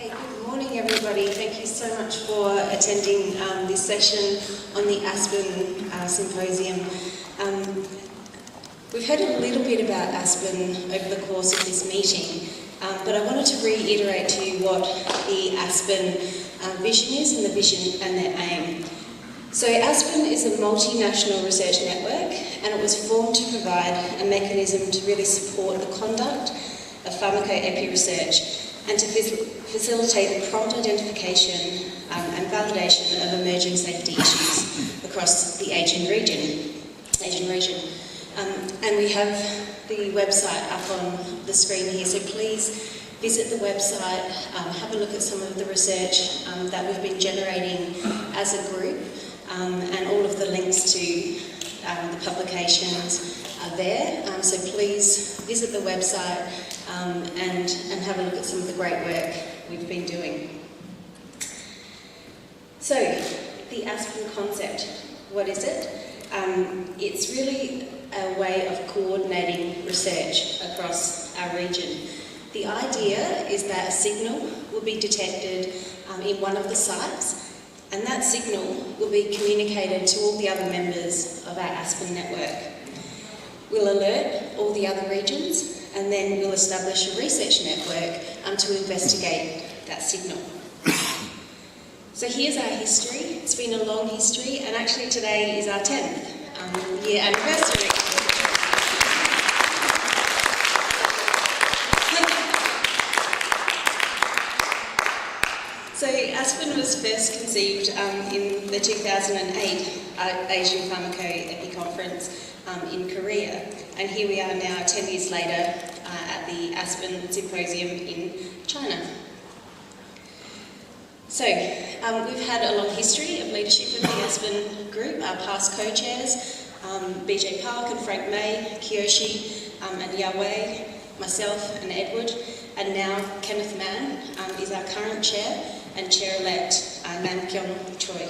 Okay, good morning everybody. Thank you so much for attending this session on the AsPEN Symposium. We've heard a little bit about AsPEN over the course of this meeting, but I wanted to reiterate to you what the AsPEN vision is and the vision and their aim. So AsPEN is a multinational research network, and it was formed to provide a mechanism to really support the conduct of pharmacoepi research and to facilitate the prompt identification and validation of emerging safety issues across the Asian region. And we have the website up on the screen here, so please visit the website, have a look at some of the research that we've been generating as a group, and all of the links to the publications are there. So please visit the website and have a look at some of the great work we've been doing. So, the AsPEN concept, what is it? It's really a way of coordinating research across our region. The idea is that a signal will be detected in one of the sites, and that signal will be communicated to all the other members of our AsPEN network. We'll alert all the other regions, and then we'll establish a research network to investigate that signal. So here's our history. It's been a long history, and actually today is our 10th year anniversary. So AsPEN was first conceived in the 2008 Asian Pharmacoepi Conference in Korea, and here we are now 10 years later at the AsPEN Symposium in China. So we've had a long history of leadership in the AsPEN group. Our past co-chairs, BJ Park and Frank May, Kiyoshi and Yahweh, myself and Edward, and now Kenneth Mann is our current chair, and chair-elect Nam Kyung Choi.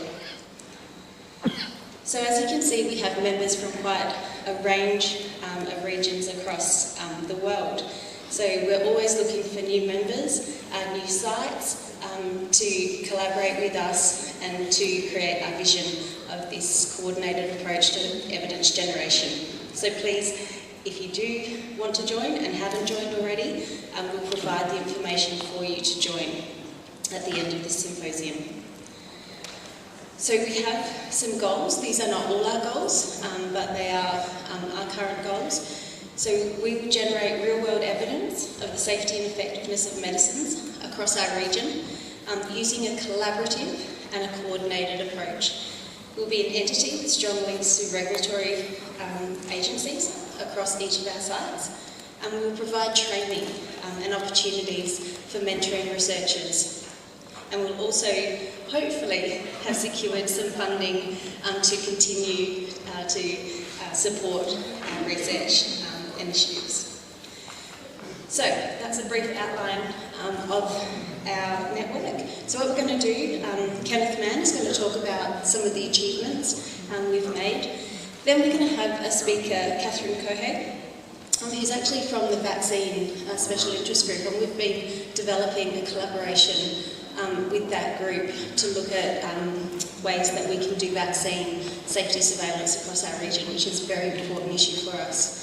So as you can see, we have members from quite a range of regions across the world. So we're always looking for new members, new sites, to collaborate with us and to create our vision of this coordinated approach to evidence generation. So please, if you do want to join and haven't joined already, we'll provide the information for you to join at the end of this symposium. So we have some goals. These are not all our goals, but they are our current goals. So we will generate real-world evidence of the safety and effectiveness of medicines across our region using a collaborative and a coordinated approach. We'll be an entity with strong links to regulatory agencies across each of our sites, and we will provide training and opportunities for mentoring researchers. And we'll also, hopefully, have secured some funding to continue to support our research initiatives. So, that's a brief outline of our network. So what we're going to do, Kenneth Mann is going to talk about some of the achievements we've made. Then we're going to have a speaker, Catherine Kohei, who's actually from the vaccine special interest group, and we've been developing a collaboration with that group to look at ways that we can do vaccine safety surveillance across our region, which is a very important issue for us.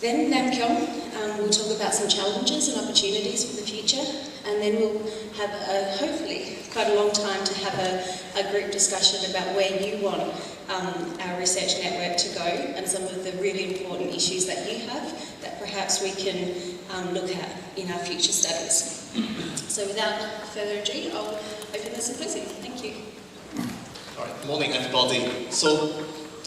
Then Nam Kyung will talk about some challenges and opportunities for the future, and then we'll have hopefully quite a long time to have a group discussion about where you want our research network to go and some of the really important issues that you have that perhaps we can look at in our future studies. So without further ado, I'll open the symposium. Thank you. All right, good morning everybody. So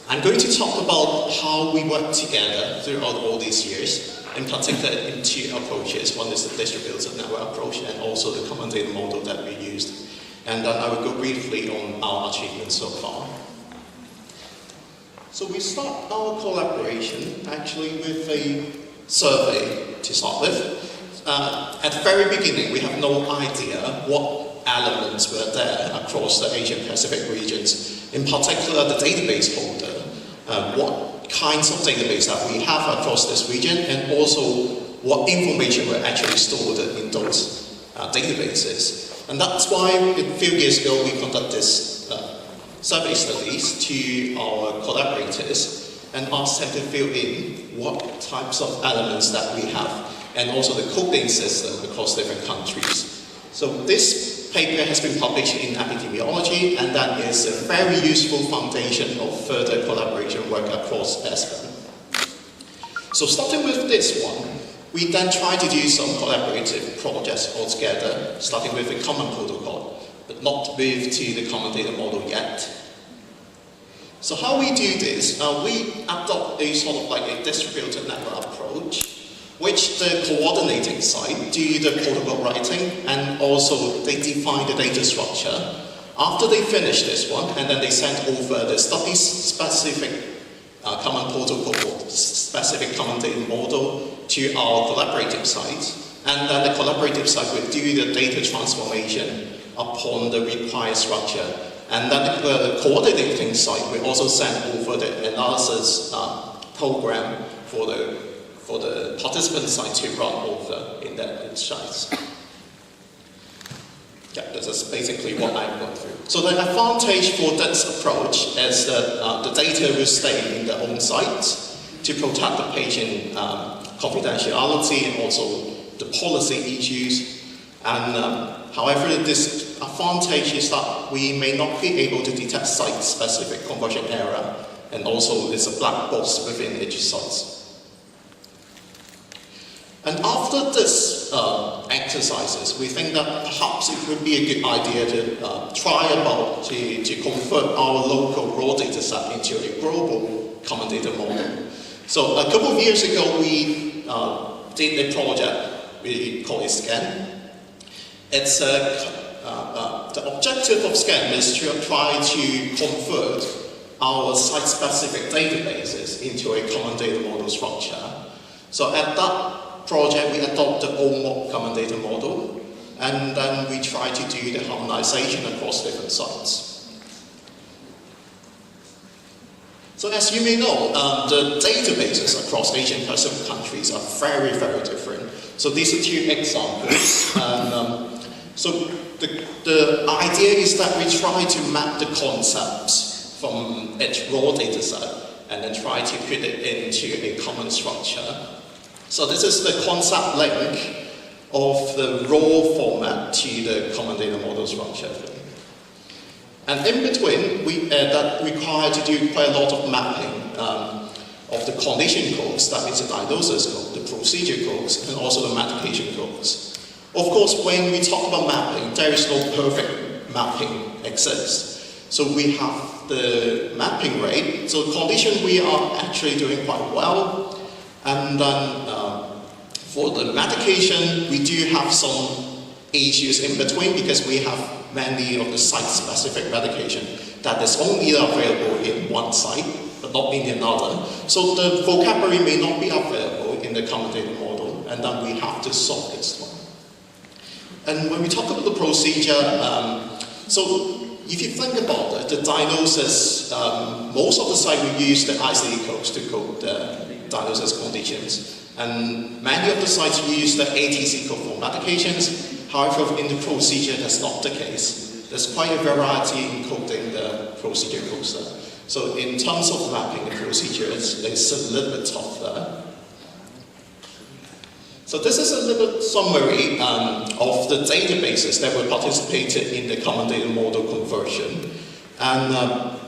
I'm going to talk about how we work together throughout all these years, in particular in two approaches. One is the distributed network approach and also the common data model that we used. And then I will go briefly on our achievements so far. So we start our collaboration actually with a survey to start with. At the very beginning, we have no idea what elements were there across the Asia Pacific regions, in particular the database holder, what kinds of database that we have across this region, and also what information were actually stored in those databases. And that's why a few years ago we conducted this survey studies to our collaborators and asked them to fill in what types of elements that we have and also the coding system across different countries. So this paper has been published in Epidemiology, and that is a very useful foundation of further collaboration work across AsPEN. So starting with this one, we then try to do some collaborative projects altogether, starting with a common protocol, but not move to the common data model yet. So how we do this, we adopt a sort of like a distributed network approach, which the coordinating side do the protocol writing, and also they define the data structure. After they finish this one, and then they send over the study-specific common protocol, specific common data model to our collaborative site, and then the collaborative site will do the data transformation upon the required structure. And then the coordinating site will also send over the analysis program for the participant site to run over in that sites. Yeah, this is basically what I'm going through. So the advantage for this approach is that the data will stay in their own site to protect the patient confidentiality and also the policy issues. And however, this advantage is that we may not be able to detect site-specific conversion error, and also it's a black box within each site. And after this exercises, we think that perhaps it would be a good idea to try about to convert our local raw data set into a global common data model. So a couple of years ago, we did a project, we call it SCAN. It's the objective of SCAN is to try to convert our site-specific databases into a common data model structure. So at that project, we adopt the OMOP common data model, and then we try to do the harmonization across different sites. So as you may know, the databases across Asian Pacific countries are very, very different. So these are two examples. And, so the idea is that we try to map the concepts from each raw data set and then try to put it into a common structure. So this is the concept link of the raw format to the common data model structure. And in between, that require to do quite a lot of mapping of the condition codes, that is the diagnosis code, the procedure codes, and also the medication codes. Of course, when we talk about mapping, there is no perfect mapping exists. So we have the mapping rate. So condition we are actually doing quite well. And then for the medication, we do have some issues in between because we have many of the site-specific medication that is only available in one site, but not in another. So the vocabulary may not be available in the common data model, and then we have to solve this one. And when we talk about the procedure, so if you think about it, the diagnosis, most of the sites we use the ICD codes to code the diagnosis conditions. And many of the sites use the ATC code for medications. However, in the procedure, that's not the case. There's quite a variety in coding the procedure codes there. So in terms of mapping the procedure, it's a little bit tough there. So this is a little bit summary of the databases that were participated in the common data model conversion. And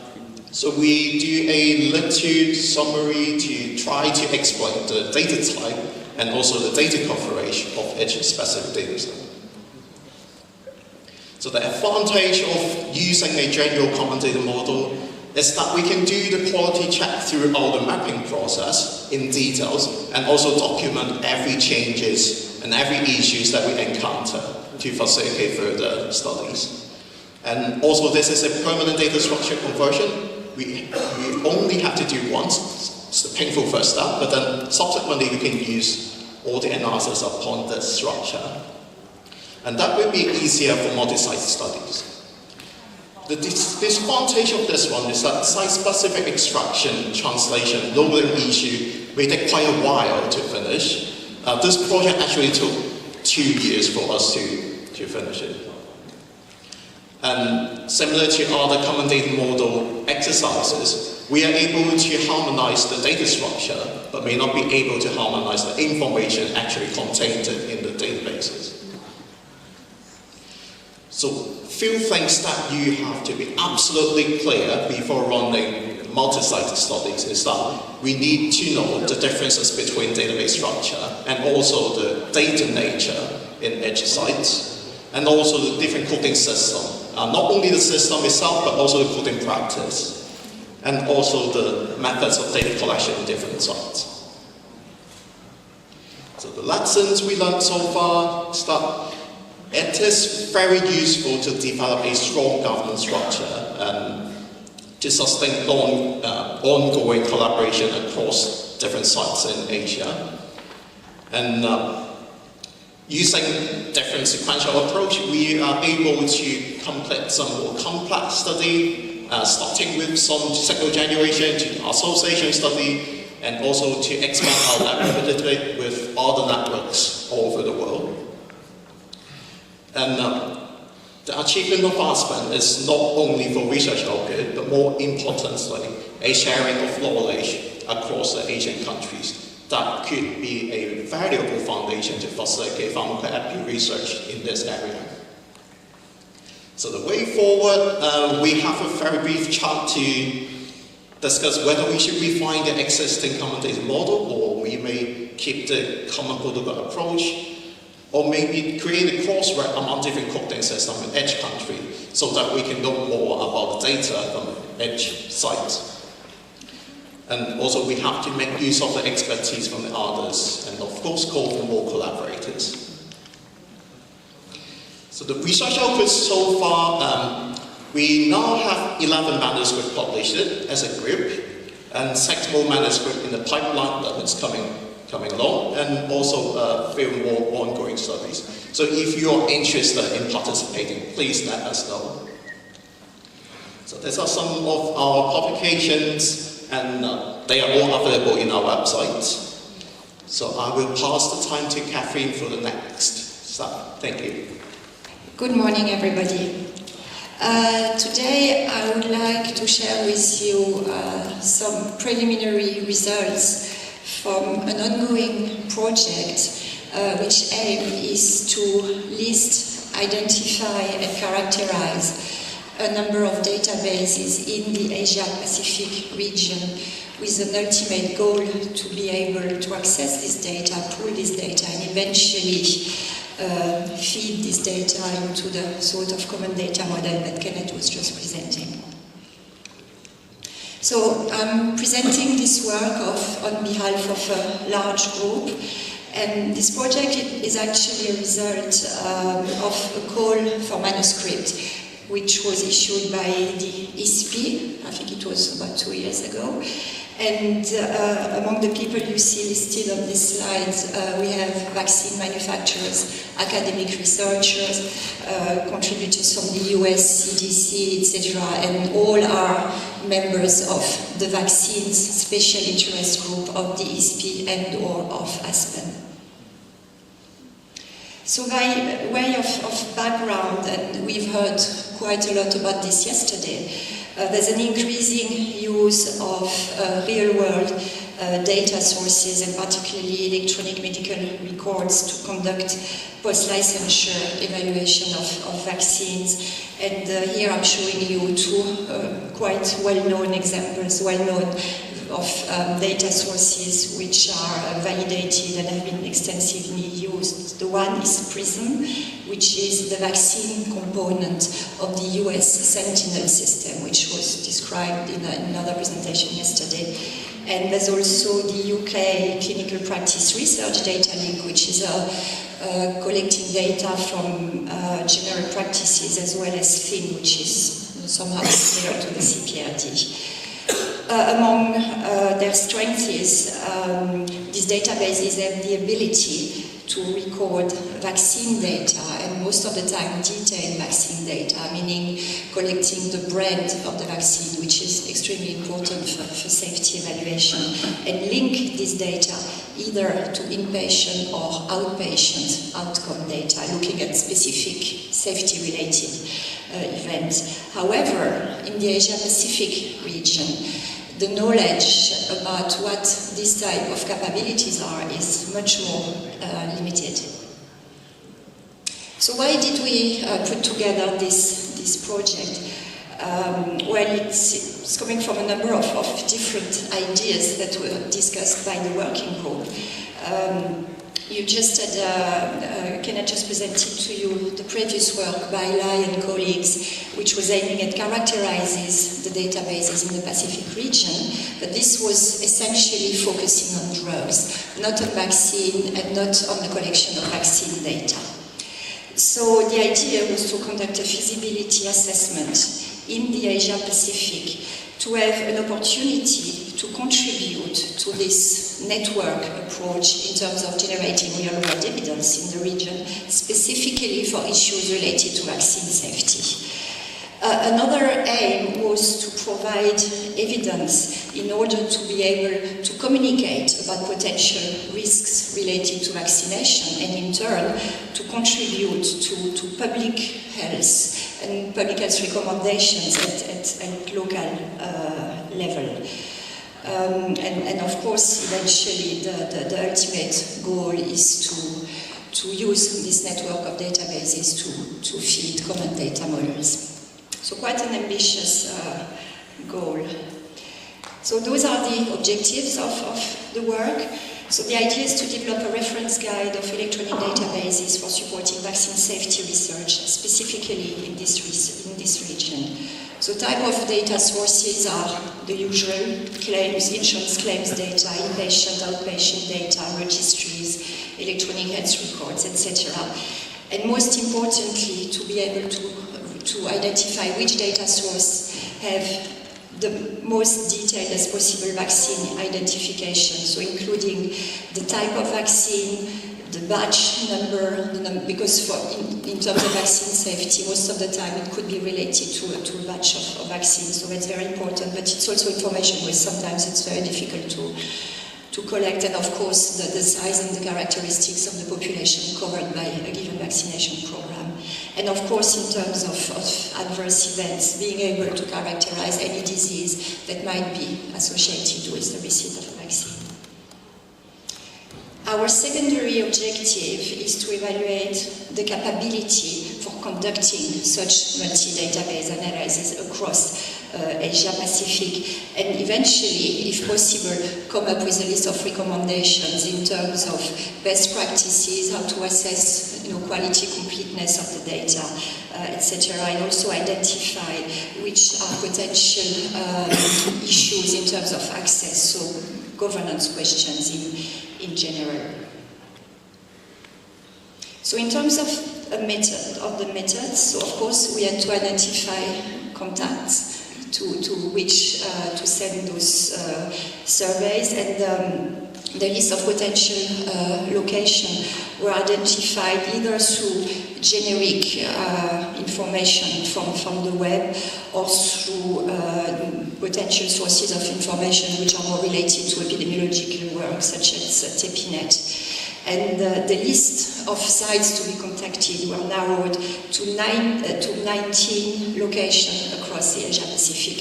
so we do a little summary to try to explain the data type and also the data coverage of each specific data set. So the advantage of using a general common data model is that we can do the quality check throughout the mapping process in details and also document every changes and every issues that we encounter to facilitate further studies. And also this is a permanent data structure conversion. We only have to do once. It's the painful first step, but then subsequently we can use all the analysis upon this structure. And that will be easier for multi-site studies. The disadvantage of this one is that site-specific extraction, translation, loading issue may take quite a while to finish. This project actually took 2 years for us to finish it. And similar to other common data model exercises, we are able to harmonize the data structure, but may not be able to harmonize the information actually contained in the databases. So, few things that you have to be absolutely clear before running multi-site studies is that we need to know the differences between database structure and also the data nature in each site, and also the different coding system. Not only the system itself, but also the coding practice, and also the methods of data collection in different sites. So the lessons we learned so far is that it is very useful to develop a strong governance structure and to sustain ongoing collaboration across different sites in Asia. And using different sequential approach, we are able to complete some more complex study, starting with some signal generation to association study, and also to expand our network with other networks all over the world. And the achievement of AsPEN is not only for research output, but more importantly, a sharing of knowledge across the Asian countries that could be a valuable foundation to facilitate pharmacoepi research in this area. So the way forward, we have a very brief chat to discuss whether we should refine the existing common data model, or we may keep the common protocol approach, or maybe create a cross-work among different coding systems in each country so that we can know more about the data from each site. And also we have to make use of the expertise from the others, and of course call for more collaborators. So the research outputs so far, we now have 11 manuscripts published as a group, and 6 more manuscripts in the pipeline that is coming along, and also a few more ongoing studies. So if you are interested in participating, please let us know. So these are some of our publications, and they are all available in our website. So I will pass the time to Catherine for the next slide. Thank you. Good morning, everybody. Today I would like to share with you some preliminary results from an ongoing project which aim is to list, identify and characterize a number of databases in the Asia-Pacific region, with an ultimate goal to be able to access this data, pull this data, and eventually feed this data into the sort of common data model that Kenneth was just presenting. So I'm presenting this work on behalf of a large group, and this project is actually a result of a call for manuscript, which was issued by the AsPEN, I think it was about 2 years ago. And among the people you see listed on this slide, we have vaccine manufacturers, academic researchers, contributors from the US, CDC, etc., and all are members of the vaccines special interest group of the AsPEN and or of AsPEN. So by way of background, and we've heard quite a lot about this yesterday, there's an increasing use of real-world data sources, and particularly electronic medical records, to conduct post-licensure evaluation of vaccines. And here I'm showing you 2 quite well-known examples, of data sources which are validated and have been extensively used. The one is PRISM, which is the vaccine component of the US Sentinel system, which was described in another presentation yesterday. And there's also the UK Clinical Practice Research Data Link, which is collecting data from general practices, as well as FIN, which is somehow similar to the CPRD. Among their strengths is these databases have the ability to record vaccine data, and most of the time detailed vaccine data, meaning collecting the brand of the vaccine, which is extremely extremely important for safety evaluation, and link this data either to inpatient or outpatient outcome data, looking at specific safety-related events. However, in the Asia-Pacific region, the knowledge about what this type of capabilities are is much more limited. So why did we put together this project? Well, it's coming from a number of different ideas that were discussed by the working group. You just had, Kenneth just presented to you the previous work by Lai and colleagues, which was aiming at characterizing the databases in the Pacific region, but this was essentially focusing on drugs, not on vaccine and not on the collection of vaccine data. So the idea was to conduct a feasibility assessment in the Asia-Pacific to have an opportunity to contribute to this network approach in terms of generating real-world evidence in the region, specifically for issues related to vaccine safety. Another aim was to provide evidence in order to be able to communicate about potential risks related to vaccination and in turn to contribute to public health and public health recommendations at local level. And of course, eventually the ultimate goal is to use this network of databases to feed common data models. So quite an ambitious goal. So those are the objectives of the work. So the idea is to develop a reference guide of electronic databases for supporting vaccine safety research, specifically in this region. So type of data sources are the usual claims, insurance claims data, inpatient, outpatient data, registries, electronic health records, etc. And most importantly, to be able to identify which data source have the most detailed as possible vaccine identification, so including the type of vaccine, the batch number, because in terms of vaccine safety, most of the time it could be related to a batch of vaccines, so that's very important, but it's also information where sometimes it's very difficult to collect, and of course the size and the characteristics of the population covered by a given vaccination program. And of course, in terms of adverse events, being able to characterize any disease that might be associated with the receipt of a vaccine. Our secondary objective is to evaluate the capability for conducting such multi-database analysis across Asia-Pacific, and eventually, if possible, come up with a list of recommendations in terms of best practices, how to assess quality, completeness of the data, etc., and also identify which are potential issues in terms of access, so governance questions in general. So in terms of the methods, so of course we had to identify contacts to which to send those surveys, and the list of potential location were identified either through generic information from the web or through potential sources of information which are more related to epidemiological work, such as TEPINET. And the list of sites to be contacted were narrowed to 19 locations across the Asia-Pacific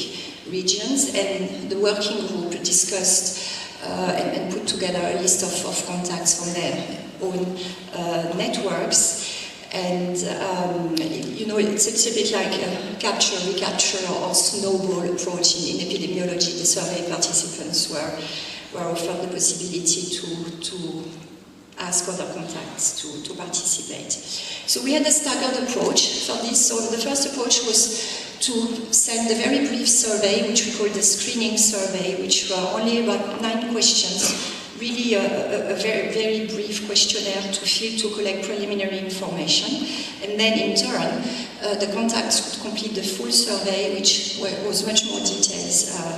regions, and the working group discussed and put together a list of contacts from their own networks. And it's a bit like a capture, recapture, or snowball approach in epidemiology. The survey participants were offered the possibility to ask other contacts to participate. So we had a staggered approach for this. So the first approach was to send a very brief survey, which we called the screening survey, which were only about 9 questions, really a very, very brief questionnaire to fill to collect preliminary information. And then in turn, the contacts would complete the full survey, which was much more detailed,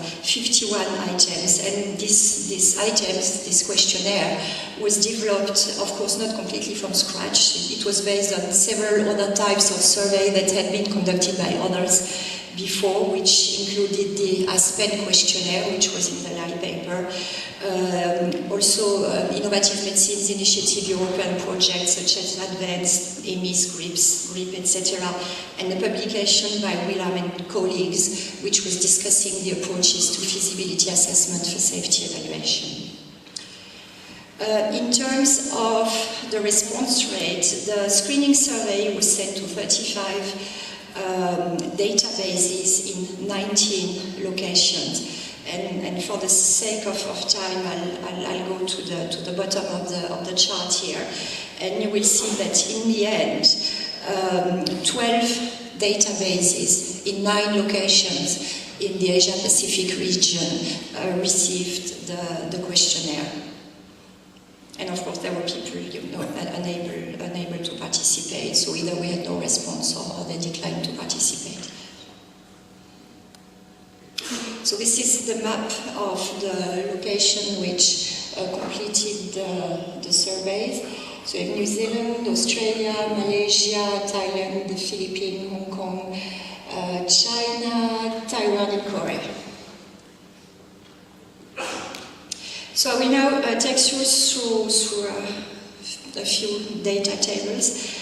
51 items. And these items, this questionnaire, was developed, of course, not completely from scratch. It was based on several other types of survey that had been conducted by others before, which included the AsPEN questionnaire, which was in the light paper. Also, Innovative Medicines Initiative European projects such as Advanced, EMIS, GRIP, etc. And the publication by Willam and colleagues, which was discussing the approaches to feasibility assessment for safety evaluation. In terms of the response rate, the screening survey was sent to 35 databases in 19 locations. And for the sake of time, I'll go to the bottom of the chart here. And you will see that in the end, 12 databases in 9 locations in the Asia-Pacific region received the questionnaire. And of course, there were people, unable to participate. So either we had no response or they declined to participate. So this is the map of the location which completed the surveys. So you have New Zealand, Australia, Malaysia, Thailand, the Philippines, Hong Kong, China, Taiwan, and Korea. So I will now take you through a few data tables.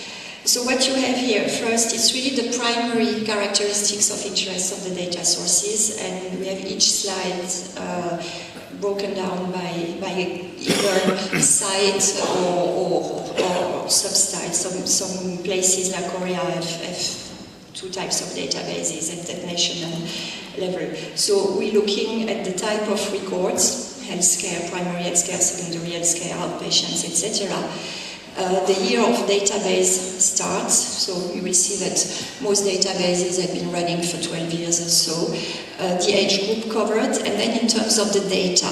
So what you have here, first, is really the primary characteristics of interest of the data sources, and we have each slide broken down by either site or sub-site. Some places like Korea have 2 types of databases at national level. So we're looking at the type of records, healthcare, primary healthcare, secondary healthcare, outpatients, etc. The year of database starts, so you will see that most databases have been running for 12 years or so. The age group covered, and then in terms of the data.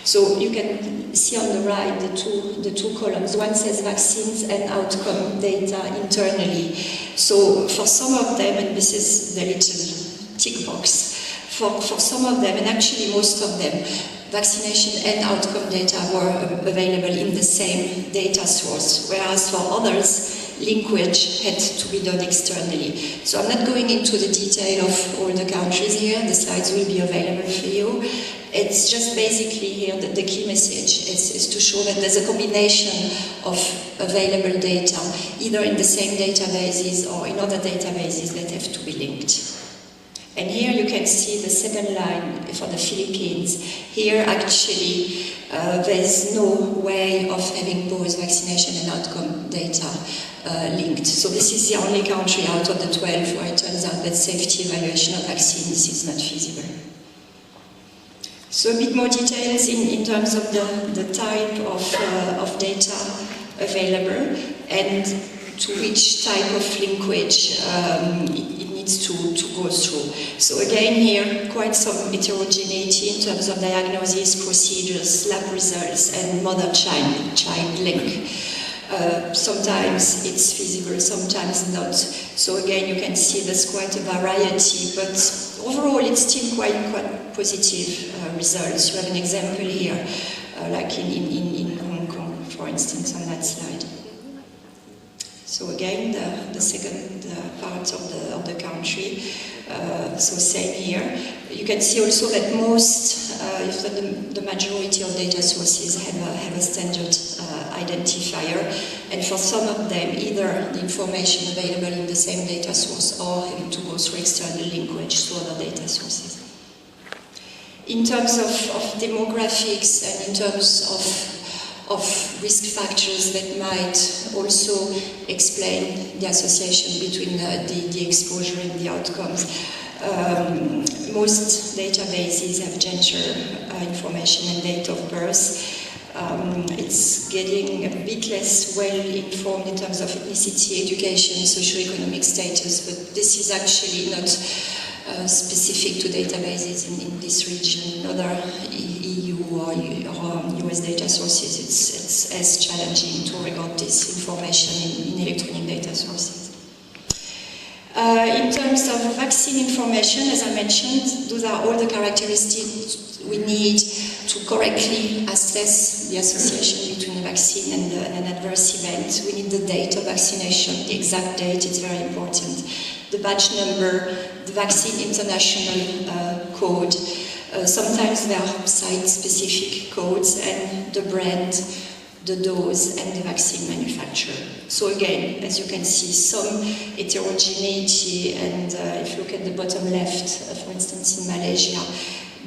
So you can see on the right the two columns. One says vaccines and outcome data internally. So for some of them, and this is the little tick box, for some of them, and actually most of them, vaccination and outcome data were available in the same data source, whereas for others, linkage had to be done externally. So I'm not going into the detail of all the countries here, the slides will be available for you. It's just basically here that the key message is to show that there's a combination of available data, either in the same databases or in other databases that have to be linked. And here you can see the second line for the Philippines. Here actually there's no way of having both vaccination and outcome data linked. So this is the only country out of the 12 where it turns out that safety evaluation of vaccines is not feasible. So a bit more details in terms of the type of data available and to which type of linkage it needs to go through. So again here, quite some heterogeneity in terms of diagnosis, procedures, lab results, and mother-child link. Sometimes it's feasible, sometimes not. So again, you can see there's quite a variety, but overall it's still quite positive results. You have an example here, like in Hong Kong, for instance, on that slide. So again, the second part of the country, so same here. You can see also that most, if the majority of data sources have a standard identifier, and for some of them, either the information available in the same data source or having to go through external linkage to other data sources. In terms of demographics and in terms of risk factors that might also explain the association between the exposure and the outcomes. Most databases have gender information and date of birth. It's getting a bit less well informed in terms of ethnicity, education, socioeconomic status, but this is actually not specific to databases in this region. In other EU or US data sources, it's as challenging to record this information in electronic data sources. In terms of vaccine information, as I mentioned, those are all the characteristics we need to correctly assess the association between the vaccine and an adverse event. We need the date of vaccination, the exact date, it's very important. The batch number, the Vaccine International Code. Sometimes there are site-specific codes, and the brand, the dose, and the vaccine manufacturer. So again, as you can see, some heterogeneity, and if you look at the bottom left, for instance, in Malaysia,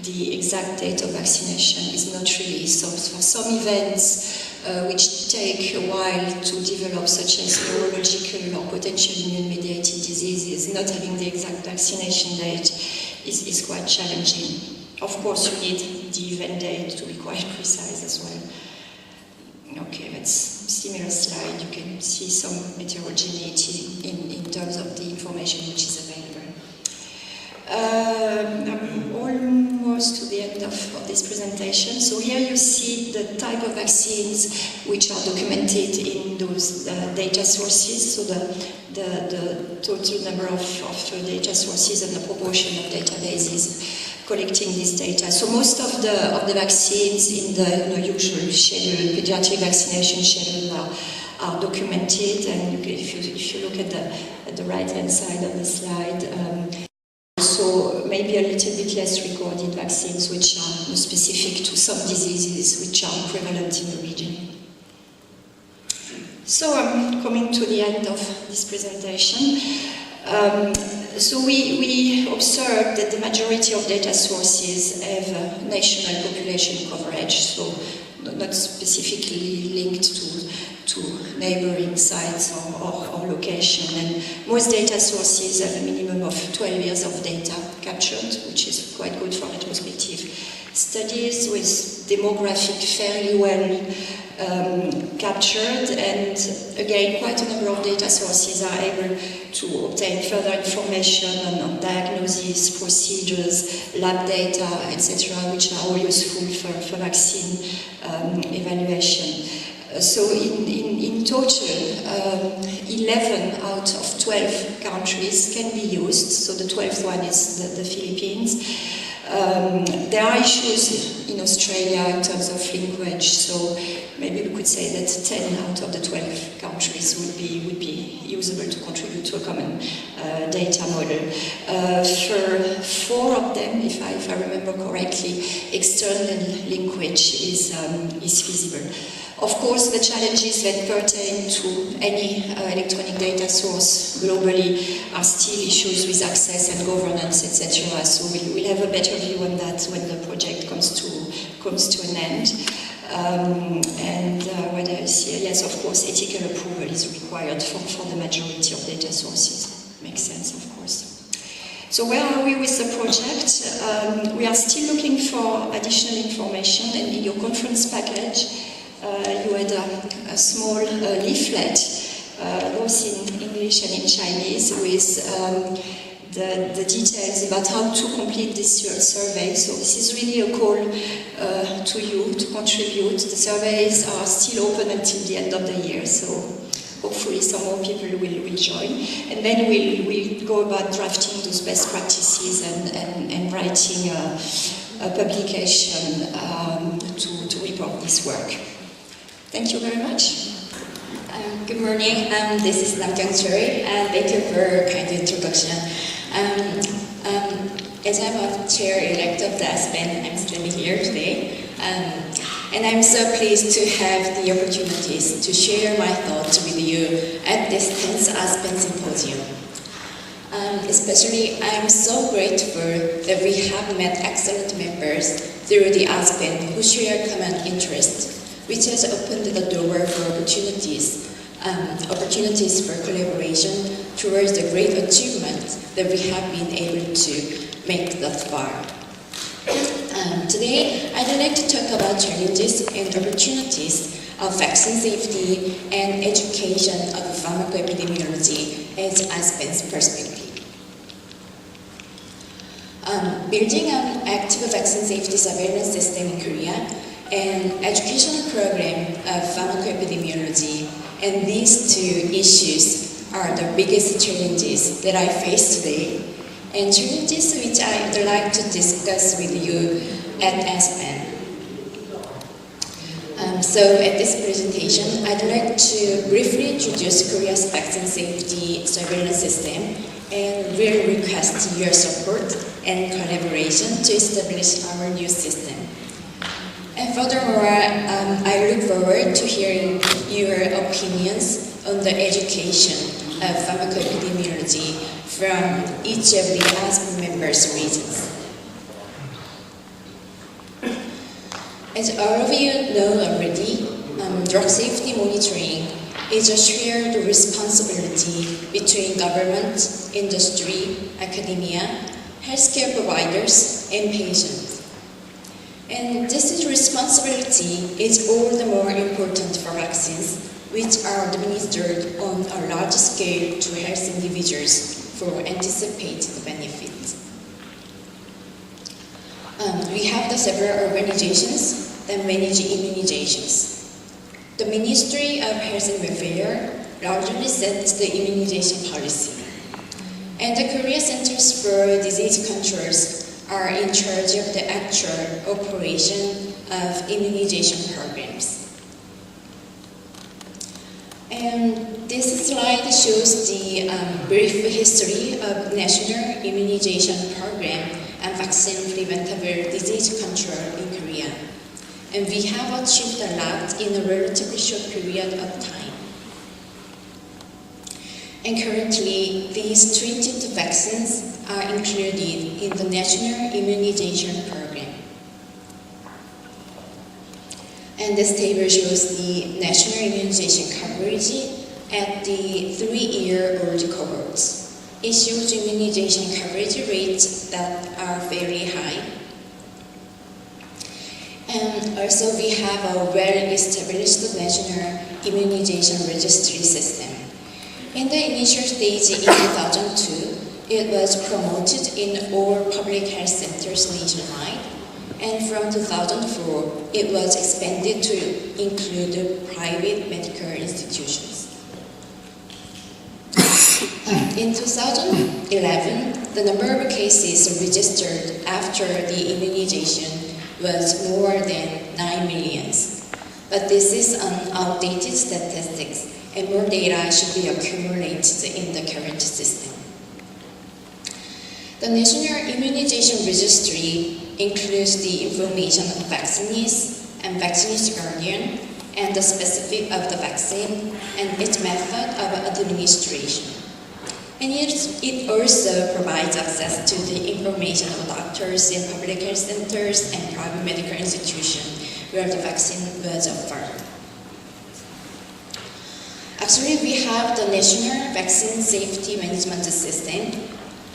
the exact date of vaccination is not released. So for some events which take a while to develop, such as neurological or potential immune-mediated diseases, not having the exact vaccination date is quite challenging. Of course, you need the event date to be quite precise as well. Okay, that's a similar slide. You can see some heterogeneity in terms of the information which is available. I'm almost to the end of this presentation. So here you see the type of vaccines which are documented in those data sources. So the total number of data sources and the proportion of databases collecting this data. So most of the vaccines in the usual schedule, pediatric vaccination schedule, are documented. And if you look at the right-hand side of the slide, so maybe a little bit less recorded vaccines which are specific to some diseases which are prevalent in the region. So I'm coming to the end of this presentation. So we observed that the majority of data sources have national population coverage, so not specifically linked to neighboring sites or location. And most data sources have a minimum of 12 years of data captured, which is quite good for retrospective studies, with demographic fairly well captured, and again, quite a number of data sources are able to obtain further information on diagnosis, procedures, lab data, etc., which are all useful for vaccine evaluation. So in total, 11 out of 12 countries can be used, so the 12th one is the Philippines. There are issues in Australia in terms of linkage, so maybe we could say that 10 out of the 12 countries would be usable to contribute to a common data model. For 4 of them, if I remember correctly, external linkage is feasible. Of course, the challenges that pertain to any electronic data source globally are still issues with access and governance, etc. So we'll have a better view on that when the project comes to an end. What else here? Yes, of course, ethical approval is required for the majority of data sources. Makes sense, of course. So where are we with the project? We are still looking for additional information, and in your conference package, you had a small leaflet, both in English and in Chinese, with the details about how to complete this survey. So this is really a call to you to contribute. The surveys are still open until the end of the year, so hopefully some more people will join. And then we'll go about drafting those best practices and writing a publication to report this work. Thank you very much. Good morning. This is Namkyung Choi, and thank you for a kind introduction. As I'm a chair-elect of the AsPEN, I'm standing here today, and I'm so pleased to have the opportunities to share my thoughts with you at this 10th AsPEN Symposium. Especially, I'm so grateful that we have met excellent members through the AsPEN who share common interests, which has opened the door for opportunities for collaboration towards the great achievements that we have been able to make thus far. Today, I'd like to talk about challenges and opportunities of vaccine safety and education of pharmacoepidemiology as AsPEN's perspective. Building an active vaccine safety surveillance system in Korea, an educational program of pharmacoepidemiology, and these two issues are the biggest challenges that I face today, and challenges which I would like to discuss with you at AsPEN. So at this presentation, I'd like to briefly introduce Korea's vaccine safety surveillance system and will request your support and collaboration to establish our new system. And furthermore, I look forward to hearing your opinions on the education of pharmacoepidemiology from each of the AsPEN members' regions. As all of you know already, drug safety monitoring is a shared responsibility between government, industry, academia, healthcare providers, and patients. And this responsibility is all the more important for vaccines, which are administered on a large scale to health individuals for anticipated benefits. We have the several organizations that manage immunizations. The Ministry of Health and Welfare largely sets the immunization policy. And the Korea Centers for Disease Controls are in charge of the actual operation of immunization programs. And this slide shows the brief history of National Immunization Program and Vaccine Preventable Disease Control in Korea. And we have achieved a lot in a relatively short period of time. And currently, these 22 vaccines are included in the National Immunization Program. And this table shows the national immunization coverage at the 3-year-old cohorts. It shows immunization coverage rates that are very high. And also we have a well-established national immunization registry system. In the initial stage in 2002, it was promoted in all public health centers nationwide, and from 2004, it was expanded to include private medical institutions. In 2011, the number of cases registered after the immunization was more than 9 million. But this is an outdated statistics, and more data should be accumulated in the current system. The National Immunization Registry includes the information of vaccinees and vaccinees' guardian, and the specific of the vaccine and its method of administration. And it also provides access to the information of doctors in public health centers and private medical institutions where the vaccine was offered. Actually, we have the National Vaccine Safety Management System,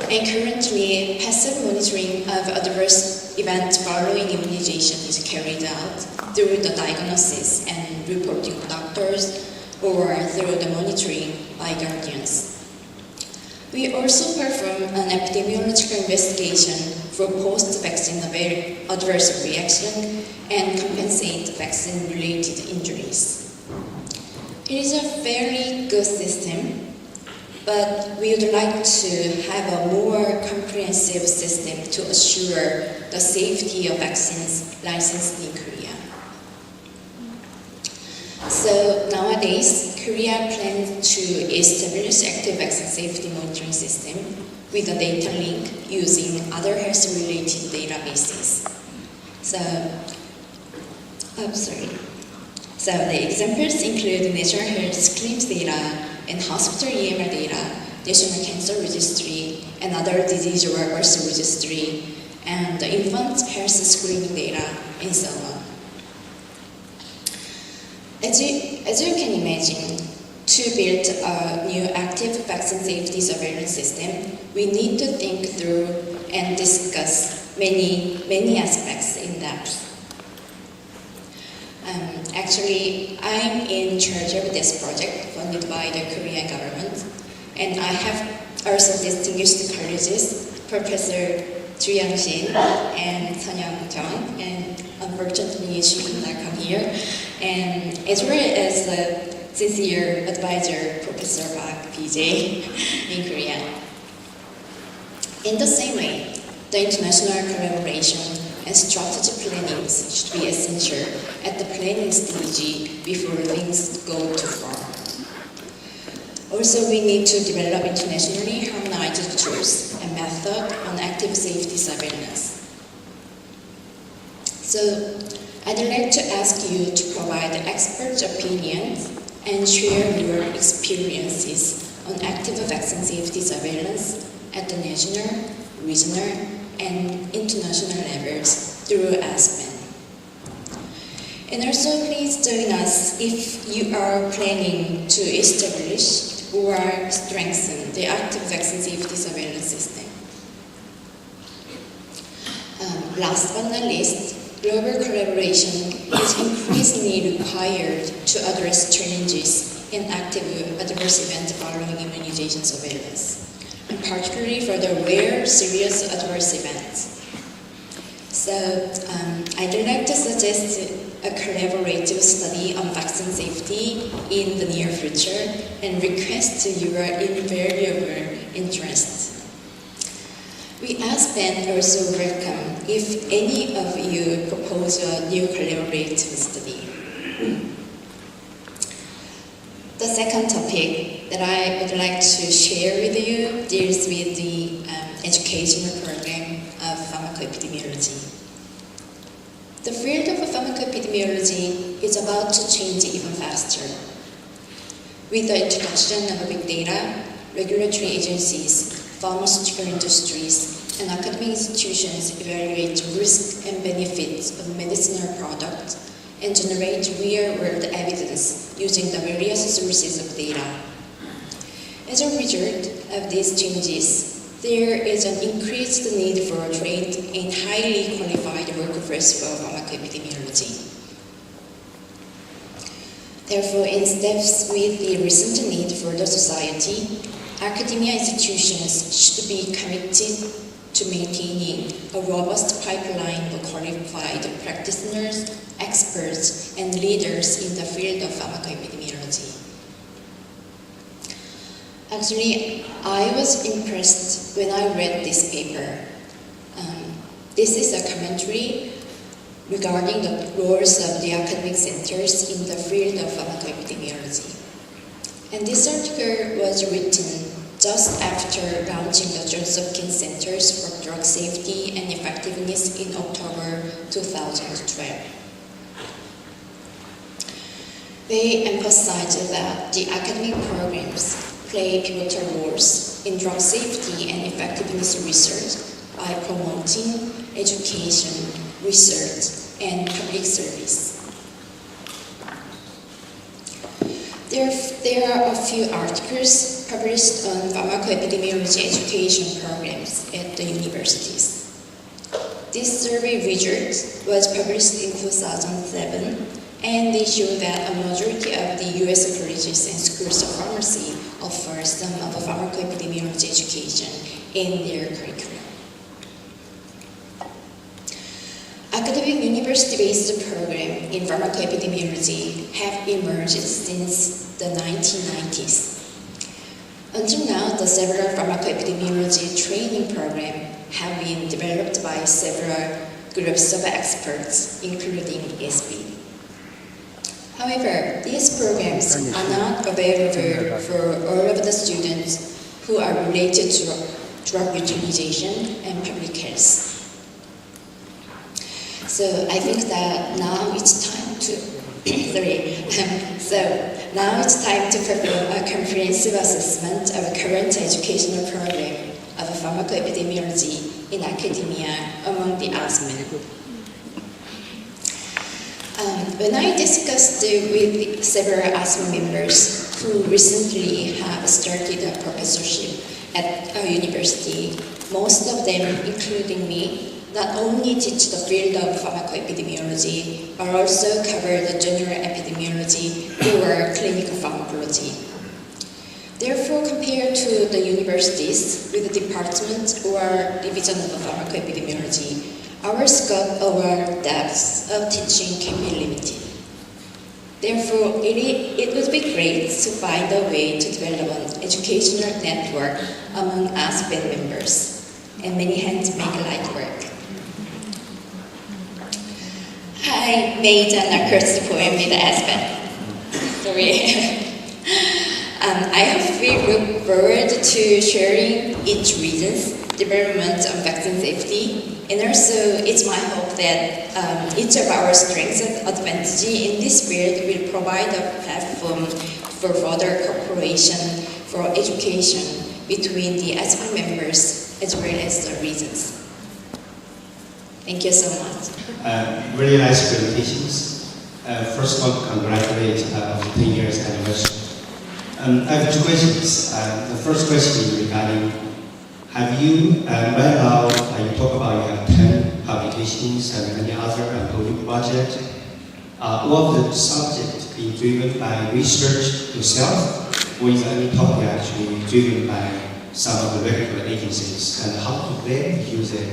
and currently passive monitoring of adverse events following immunization is carried out through the diagnosis and reporting to doctors or through the monitoring by guardians. We also perform an epidemiological investigation for post-vaccine adverse reaction and compensate vaccine-related injuries. It is a very good system, but we would like to have a more comprehensive system to assure the safety of vaccines licensed in Korea. So nowadays, Korea plans to establish active vaccine safety monitoring system with a data link using other health-related databases. So the examples include national health claims data and hospital EMR data, National Cancer Registry, and other disease or birth registry, and the infant health screening data, and so on. As you can imagine, to build a new active vaccine safety surveillance system, we need to think through and discuss many aspects in depth. Actually, I'm in charge of this project funded by the Korean government, and I have also distinguished colleagues, Professor Ju Yang-shin and Sun-young Jung, and unfortunately she could not come here, and as well as this year advisor, Professor Park BJ in Korea. In the same way, the international collaboration and strategy planning should be essential at the planning stage before things go too far. Also, we need to develop internationally harmonized tools and methods on active safety surveillance. So, I'd like to ask you to provide expert opinions and share your experiences on active vaccine safety surveillance at the national, regional, and international levels through AsPEN. And also, please join us if you are planning to establish or strengthen the active vaccine safety surveillance system. Last but not least, global collaboration is increasingly required to address challenges in active adverse events following immunization surveillance, and particularly for the rare serious adverse events. So I'd like to suggest a collaborative study on vaccine safety in the near future and request your invaluable interest. We AsPEN also welcome if any of you propose a new collaborative study. The second topic that I would like to share with you deals with the educational program of pharmacoepidemiology. The field of pharmacoepidemiology is about to change even faster. With the introduction of big data, regulatory agencies, pharmaceutical industries, and academic institutions evaluate risk and benefits of medicinal products and generate real-world evidence using the various sources of data. As a result of these changes, there is an increased need for trained and highly qualified workforce for pharmacoepidemiology. Therefore, in steps with the recent need for the society, academia institutions should be committed to maintaining a robust pipeline of qualified practitioners, experts, and leaders in the field of pharmacoepidemiology. Actually, I was impressed when I read this paper. This is a commentary regarding the roles of the academic centers in the field of pharmacoepidemiology. And this article was written just after launching the Johns Hopkins Centers for Drug Safety and Effectiveness in October 2012. They emphasized that the academic programs play pivotal roles in drug safety and effectiveness research by promoting education, research, and public service. There are a few articles published on pharmacoepidemiology education programs at the universities. This survey result was published in 2007, and they show that a majority of the US colleges and schools of pharmacy offer some of the pharmacoepidemiology education in their curriculum. Academic university-based programs in pharmacoepidemiology have emerged since the 1990s. Until now, the several pharmacoepidemiology training programs have been developed by several groups of experts, including AsPEN. However, these programs are not available for all of the students who are related to drug utilization and public health. So I think that now it's time to now it's time to perform a comprehensive assessment of a current educational program of pharmacoepidemiology in academia among the AsPEN. When I discussed with several AsPEN members who recently have started a professorship at a university, most of them, including me, not only teach the field of pharmacoepidemiology, but also cover the general epidemiology or clinical pharmacology. Therefore, compared to the universities with the department or division of pharmacoepidemiology, our scope or depth of teaching can be limited. Therefore, it would be great to find a way to develop an educational network among AsPEN members, and many hands make light work. I made an acrostic poem with AsPEN. Sorry. I have looked forward to sharing its reasons, development of vaccine safety, and also it's my hope that each of our strengths and advantages in this field will provide a platform for further cooperation for education between the ASPEN members as well as the regions. Thank you so much. Really nice presentations. First of all, congratulate on the 10 years anniversary. I have two questions. The first question is regarding, have you, right now, you talk about you have 10 publications and many other ongoing projects. All of the subject being driven by research yourself, or is any topic actually driven by some of the regulatory agencies, and how do they use the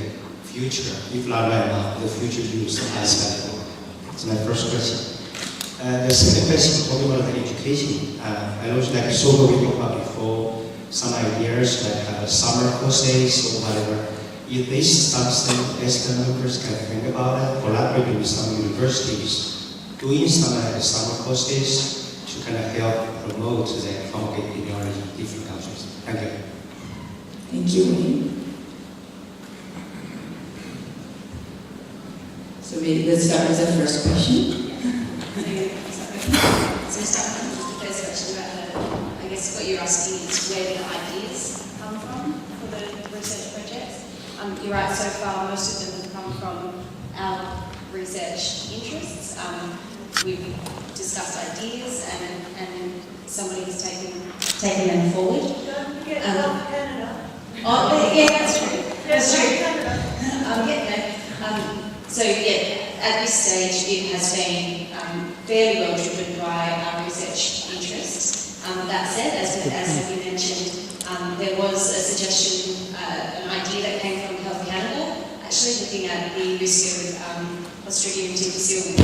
future, if not right now, the future use of ASPEN? That's my first question. The second question, talking about the education. I know like so we talked about before, some ideas like summer courses or whatever. Is this something ASPEN members can think about it, collaborating with some universities, doing some summer courses to kind of help promote the pharmacoepidemiology in different countries? Thank you. Thank you. So maybe let's start with the first question. So start with the first question about I guess what you're asking is where the ideas come from for the research projects. You're right, so far most of them have come from our research interests. We've discussed ideas and somebody has taken them forward. Don't forget about Canada. Oh, yeah, that's true. That's true. So yeah, at this stage it has been fairly well driven by our research interests. That said, as we mentioned, there was a suggestion, an idea that came from Health Canada, actually looking at the risk of Clostridium difficile with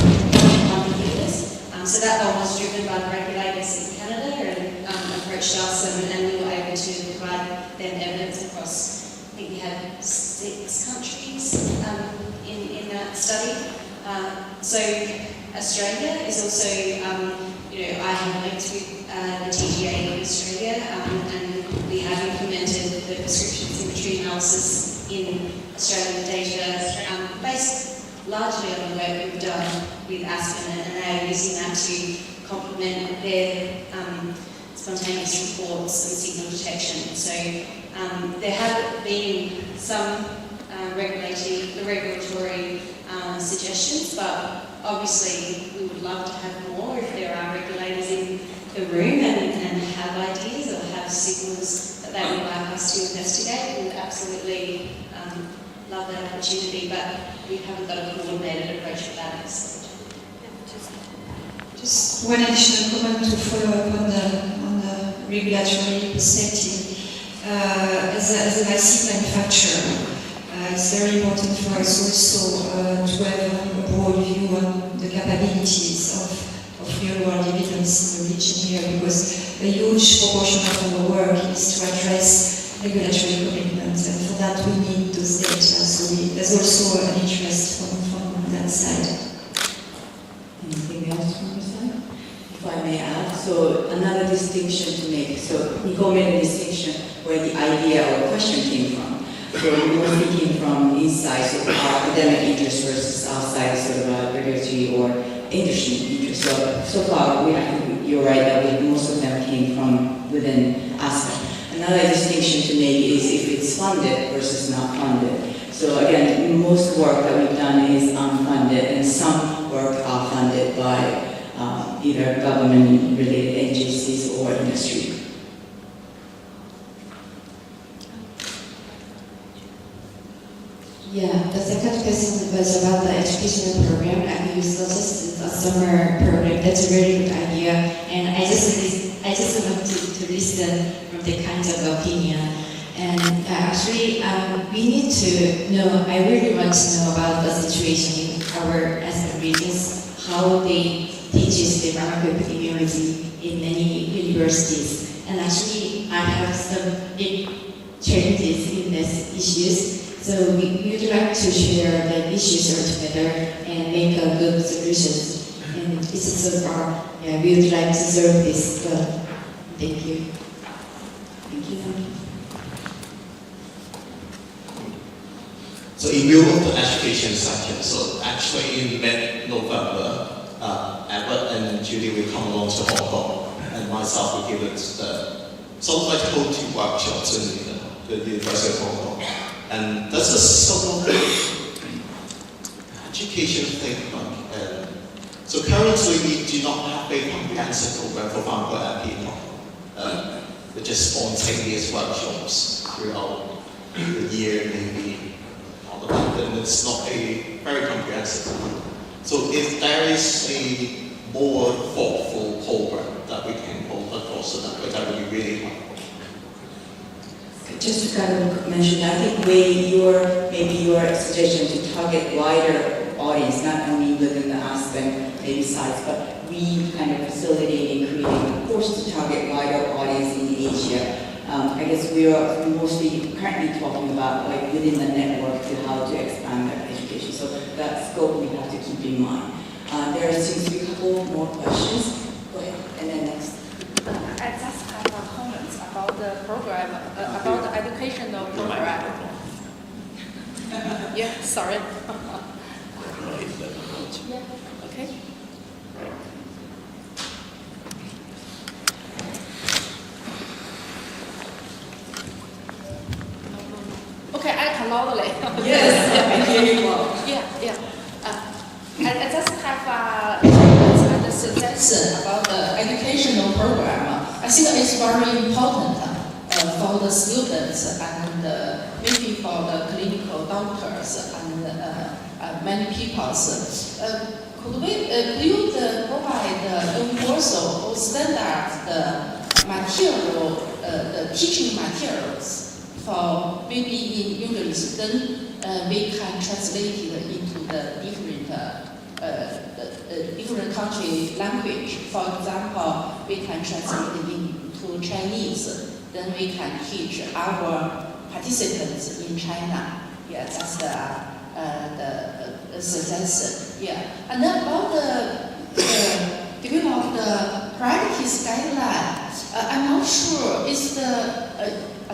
feelers. So that one was driven by the regulators in Canada and approached us, and we were able to provide them evidence across, I think we had 6 countries in that study. So Australia is also, I have linked with the TGA in Australia, and we have implemented the prescription symmetry analysis in Australian data, based largely on the work we've done with AsPEN, and they are using that to complement their spontaneous reports and signal detection. So there have been some regulatory suggestions, but obviously we would love to have more if there are regulators in the room and have ideas or have signals that they would like us to investigate. We would absolutely love that opportunity, but we haven't got a coordinated approach for that at this stage. Just one additional comment to follow up on the regulatory perspective. As a vaccine manufacturer, it's very important for us also to have a broad view on the capabilities of real-world evidence in the region here, because a huge proportion of our work is to address regulatory commitments, and for that we need those data. So there's also an interest from that side. Anything else from your side? If I may add, so another distinction to make. So Nicole made a distinction where the idea or question came from. So we were thinking from inside sort of academic interest versus outside sort of regulatory or industry interest. So far, you're right that most of them came from within AsPEN. Another distinction to make is if it's funded versus not funded. So again, most work that we've done is unfunded, and some work are funded by either government-related agencies or industry. Yeah, the second question was about the educational program. I you suggested a summer program. That's a very good idea, and I just want to listen from the kinds of opinion. And actually, we need to know. I really want to know about the situation in our ASPEN regions, how they teach the pharmacoepidemiology in many universities. And actually, I have some big challenges in these issues. So we would like to share the issues all together and make a good solutions. And it's so far, yeah, we would like to serve this well. Thank you. Thank you. So in view of the education section, so actually in mid-November, Albert and Judy will come along to Hong Kong, and myself will give it sort of like hold 2 workshops in the University of Hong Kong. And that's a sort of education thing. So currently we do not have a comprehensive program for Vancouver and people. They're just spontaneous workshops throughout the year, maybe. And it's not a very comprehensive one. So if there is a more thoughtful program that we can hold across the network, that would be really helpful. Just to kind of mention, I think maybe your suggestion to target wider audience, not only within the AsPEN maybe sites, but we kind of facilitate in creating a course to target wider audience in Asia. I guess we are mostly currently talking about like within the network to how to expand their education. So that scope we have to keep in mind. There seems to be a couple more questions. Go ahead, and then next. I just have a comment about the program, about the educational program. Yeah, sorry. Yeah, okay. Okay, I can loudly. Yes, I hear you well. Yeah. I just have a suggestion about the educational program. I think it's very important for the students and maybe for the clinical doctors and many people. Could you provide universal or standard material, the teaching materials for maybe in English? Then we can translate it into the different country language. For example, we can translate it into Chinese. Then we can teach our participants in China. Yeah, that's the suggestion. Yeah, and then about the develop the practice guideline. I'm not sure it's the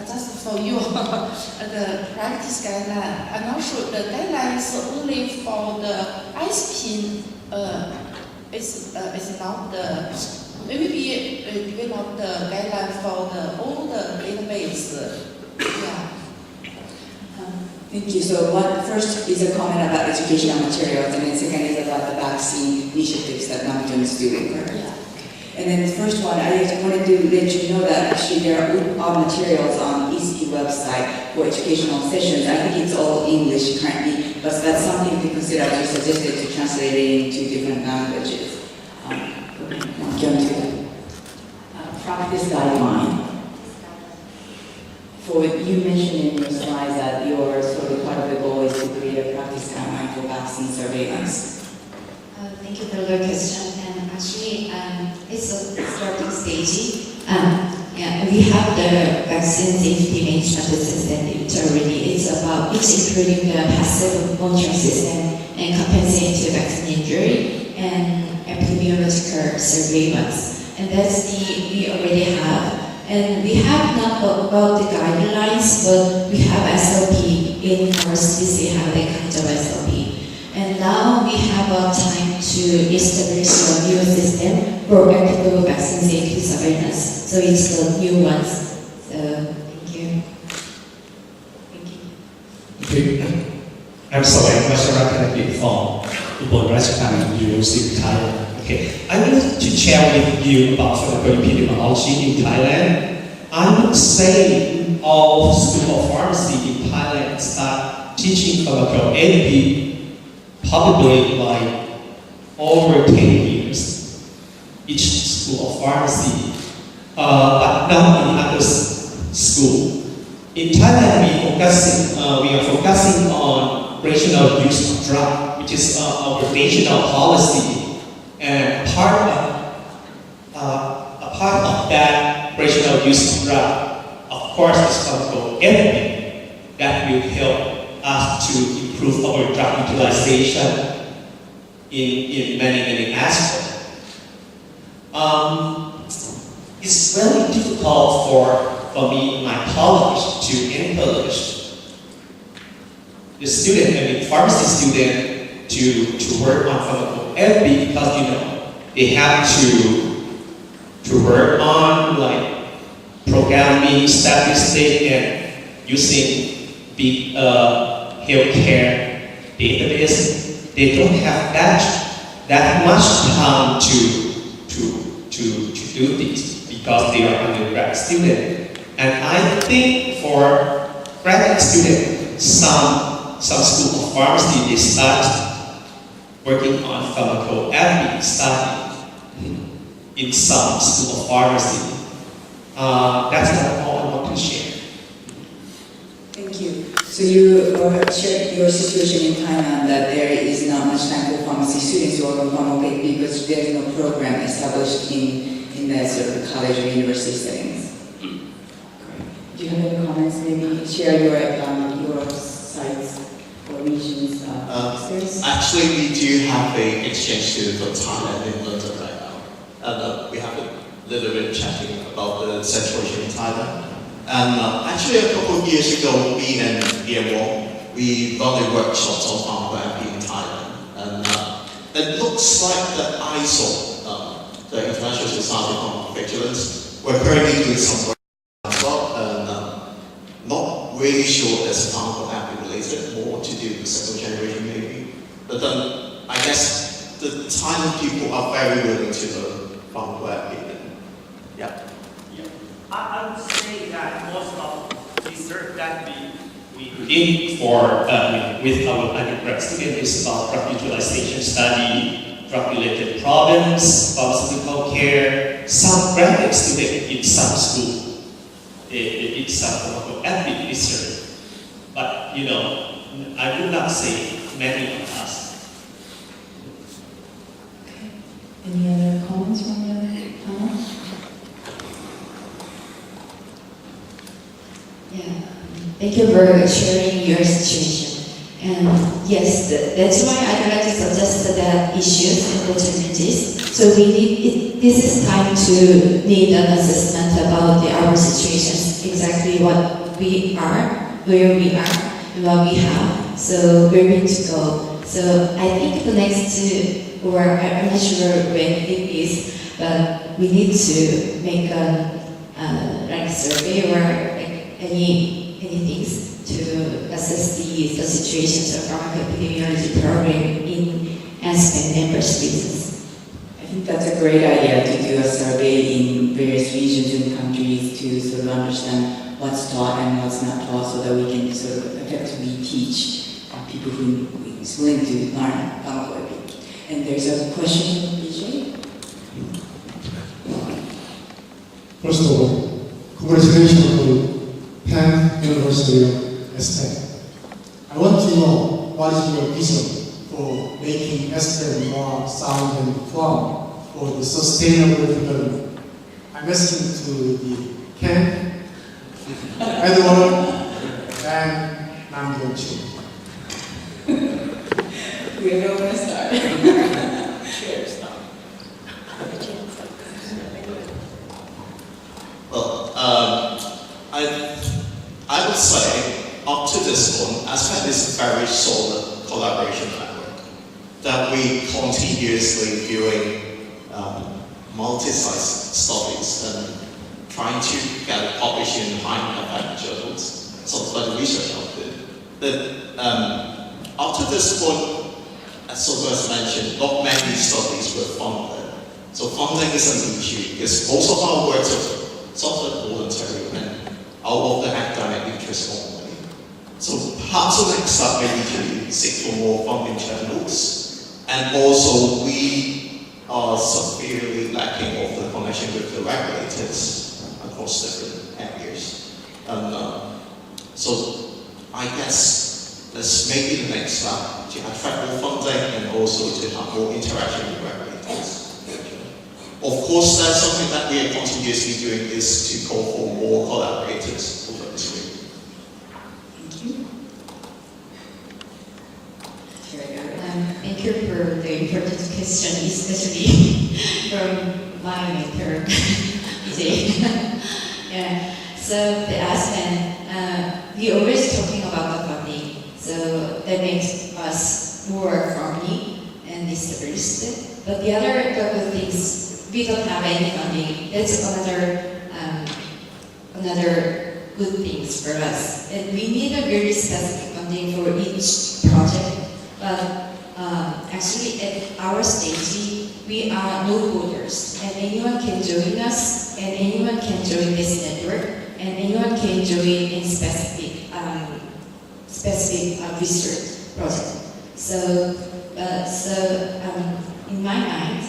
just for you the practice guideline. I'm not sure the guideline is only for the AsPEN. It's not the maybe develop the guideline for the all the database. Yeah. Thank you. So first is a comment about educational materials, and then second is about the vaccine initiatives that Namjoon is doing. Yeah. And then the first one, I just wanted to let you know that actually there are materials on ECP website for educational sessions. I think it's all English currently, but that's something to consider as you suggested to translate it into different languages. Going to practice guideline. You mentioned in your slides that your sort of part of the goal is to create a practice guideline for vaccine surveillance. Thank you for the question. And actually, it's a starting stage. Yeah, we have the vaccine safety management system. It's including the passive monitoring system and compensating to vaccine injury and epidemiological surveillance. And we already have. And we have not about the guidelines, but we have SOP in our CDC have a kind of SOP. And now we have time to establish a new system for active vaccine safety surveillance. So it's the new ones. So thank you. Okay. I'm sorry, I'm Kennedy from Registry University in Thailand. Okay, I wanted to share with you about epidemiology in Thailand. I would say all School of Pharmacy in Thailand start teaching pharmacoepi probably like over 10 years. Each School of Pharmacy, but not in other school. In Thailand, we are focusing on rational use of drug, which is our national policy. And a part of that rational use of drug, of course, is pharmacoepi that will help us to improve our drug utilization in many aspects. It's very difficult for me and my colleagues to encourage the student, pharmacy student, to work on pharmacotherapy because they have to work on like programming, statistics, and using big healthcare database. They don't have that much time to do this because they are undergrad student. And I think for graduate student, some school of pharmacy they start working on pharmacotherapy study in some school of pharmacy. That's all I want to share. Thank you. So you shared your situation in Thailand that there is not much time for pharmacy students to work on pharmacotherapy because there is no program established in the sort of college or university settings. Do you have any comments? Maybe share your sites or regions experience? Actually, we do have an exchange student from Thailand in London right now. And we have a little bit chatting about the situation in Thailand. And actually, a couple of years ago, me and Ian, we run a workshop on pharmacotherapy in Thailand. And it looks like the ISO, the International Society of Pharmacovigilance, we're currently doing some work as well. And not really sure it's pharmacotherapy related, more to do with second generation maybe. But I guess the Thailand people are very willing to learn pharmacotherapy. Yeah. I would say that most of research that we did for with our undergrad students is about drug utilization study, drug-related problems, pharmaceutical care. Some graduate students in some school, it's some pharmacotherapy research. But I would not say many of us. Okay. Any other comments from the panel? Yeah, thank you for sharing your situation. And yes, that's why I'd like to suggest that issues and opportunities. So we need this is time to need an assessment about our situations, exactly what we are, where we are, and what we have. So where we need to go. So I think the next or I'm not sure when it is, but we need to make a survey or any things to assess the situations of pharmacoepidemiology program in AsPEN member spaces. I think that's a great idea to do a survey in various regions and countries to sort of understand what's taught and what's not taught so that we can sort of effectively teach people who is willing to learn pharmacotherapy. And there's a question from BJ. First of all, congratulations on Penn University of AsPEN. I want to know what is your vision for making AsPEN more sound and firm for the sustainable development. I'm asking to the Ken, Edward, and Namgyong. We're going to start. Cheers now. Well, I would say up to this point, AsPEN is a very solid collaboration network that we continuously doing multi-site studies and trying to get published in high-impact journals, sort of like research output. But up to this point, as Silvia mentioned, not many studies were funded. So funding is an issue because most of our work is sort of voluntary and out of the academic interest only. So perhaps the next step may be to seek for more funding channels. And also we are severely lacking of the connection with the regulators across different areas. And so I guess that's maybe the next step, to attract more funding and also to have more interaction with regulators. Of course, that's something that we are continuously doing is to call for more collaborators over this week. Thank you. thank you for the important question, especially from my mentor, yeah. So the AsPEN, we always talking about the funding, so that makes us more friendly and established. But the other couple of things, we don't have any funding. That's another good things for us. And we need a very specific funding for each project. But actually, at our stage, we are no borders, and anyone can join us, and anyone can join this network, and anyone can join in specific research project. So in my mind,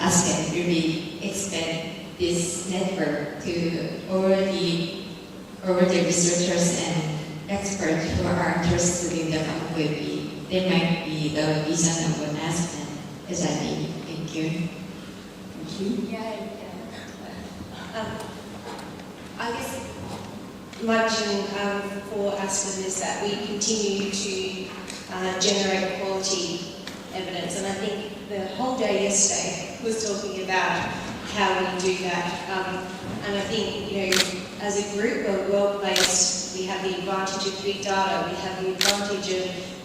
AsPEN really expand this network to all the researchers and experts who are interested in the web. They might be the vision of an AsPEN as I mean. Thank you. Thank you. Yeah. I guess my vision for AsPEN is that we continue to generate quality evidence, and I think the whole day yesterday was talking about how we do that. And I think, as a group, we're well placed. We have the advantage of big data. We have the advantage of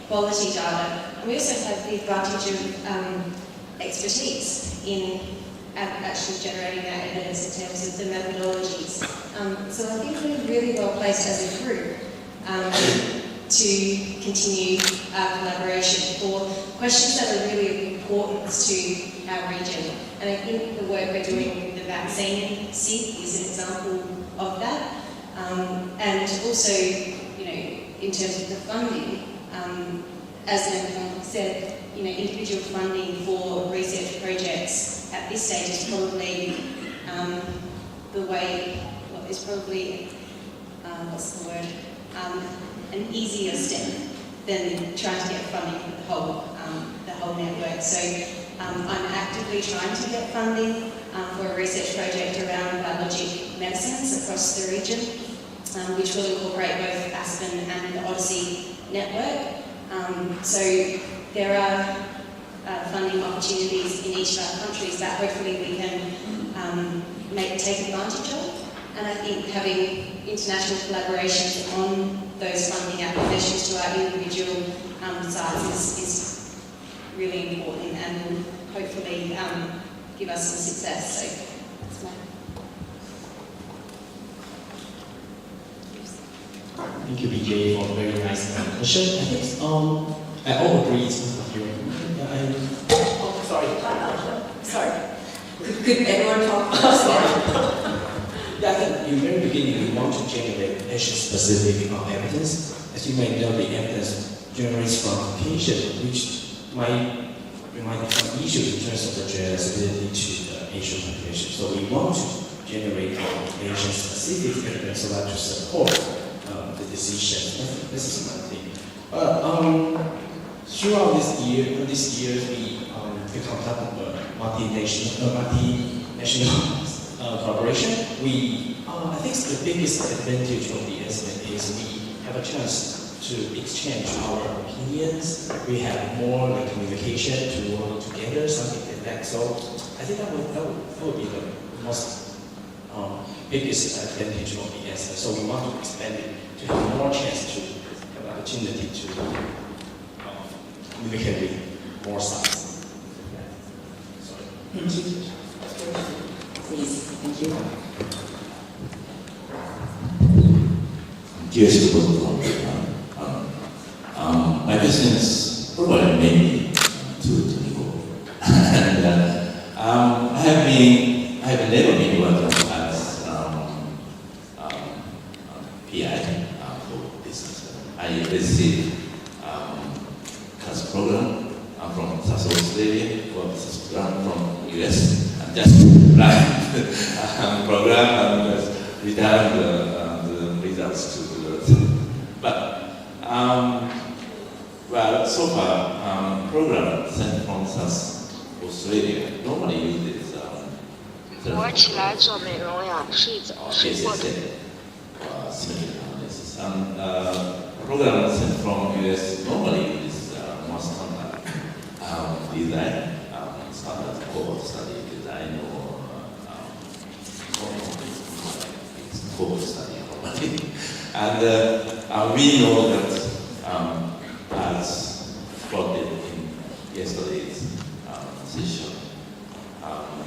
quality data, and we also have the advantage of expertise in actually generating that evidence in terms of the methodologies. So I think we're really well placed as a group to continue our collaboration for questions that are really of importance to our region. And I think the work we're doing with the vaccine SIG is an example of that. And also, in terms of the funding, as Lincoln said, individual funding for research projects at this stage is probably an easier step than trying to get funding for the whole network. So I'm actively trying to get funding for a research project around biologic medicines across the region, which will incorporate both AsPEN and the Odyssey network. So there are funding opportunities in each of our countries that hopefully we can take advantage of. And I think having international collaborations on those funding applications to our individual sites is really important and will hopefully give us some success. So that's my... Thank you, BJ, for a very nice question. I think I all agree with you. Sorry. Could everyone talk? Sorry. Yeah, I think in the very beginning we want to generate patient-specific evidence. As you may know, the evidence generates from application, which might become issues in terms of the generalizability to the Asian population. So we want to generate patient-specific evidence so that to support the decision. This is one thing. Throughout this year we conduct multinational collaboration. I think the biggest advantage of the AsPEN is we have a chance to exchange our opinions. We have more communication to work together, something like that. So I think that would be the most biggest advantage of the AsPEN. So we want to expand it to have more chance to have an opportunity to communicate with more sides. Sorry. Please, thank you. Dear students, my question is probably mainly to Nico. And I have never been working as PI for this. I received CAS program from South Australia or CAS program from US. Just run program and return the results to the but so far program sent from South Australia normally uses 我起来做美容呀，睡过的。program sent from US normally uses mass contact design, standard code study design, or code study normally. And we know that, as plotted in yesterday's session,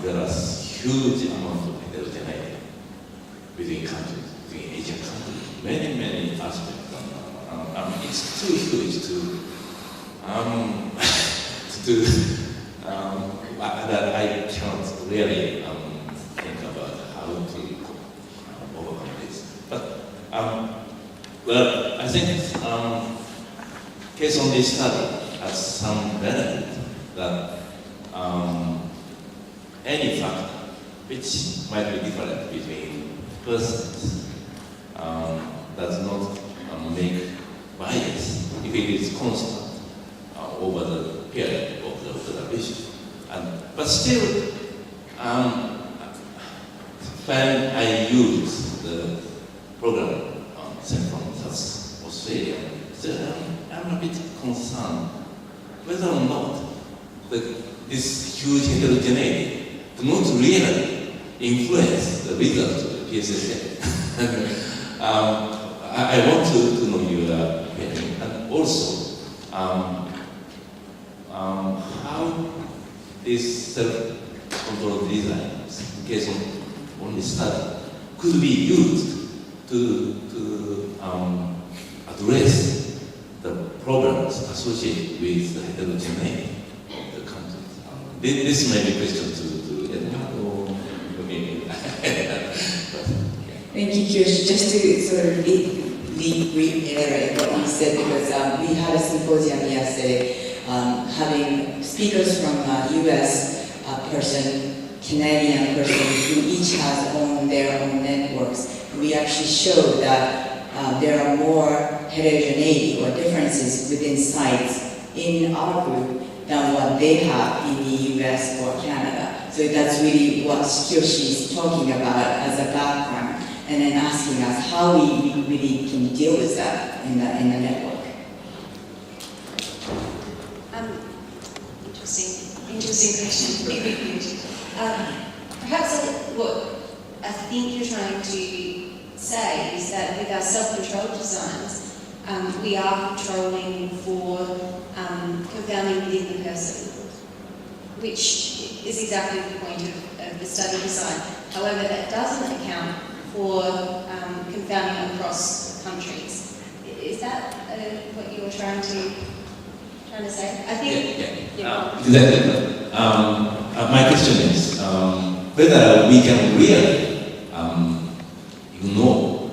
there is huge amount of heterogeneity within countries, within Asian countries, many aspects. It's too huge that I cannot really think about how to overcome this. But well, I think case on this study has some benefit that any factor which might be different between persons does not make bias if it is constant over the period of the observation. But still, when I use the program sent from Australia, I'm a bit concerned whether or not this huge heterogeneity do not really influence the result of the PSSM. I want to know your opinion, and also how this self-control design, in case of only study, could be used to address the problems associated with the heterogeneity of the countries. This may be a question to Edmund or maybe. Thank you, Kirsch. Just to sort of reiterate what you said, because we had a symposium yesterday having speakers from US person, Canadian person, who each has their own networks. We actually showed that there are more heterogeneity or differences within sites in our group than what they have in the US or Canada. So that's really what Kyoshi is talking about as a background, and then asking us how we really can deal with that in the network. Interesting question. Perhaps what I think you're trying to say is that with our self-controlled designs, we are controlling for confounding within the person, which is exactly the point of the study design. However, that doesn't account for confounding across countries. Is that what you were trying to say? I think. Exactly. My question is whether we can really ignore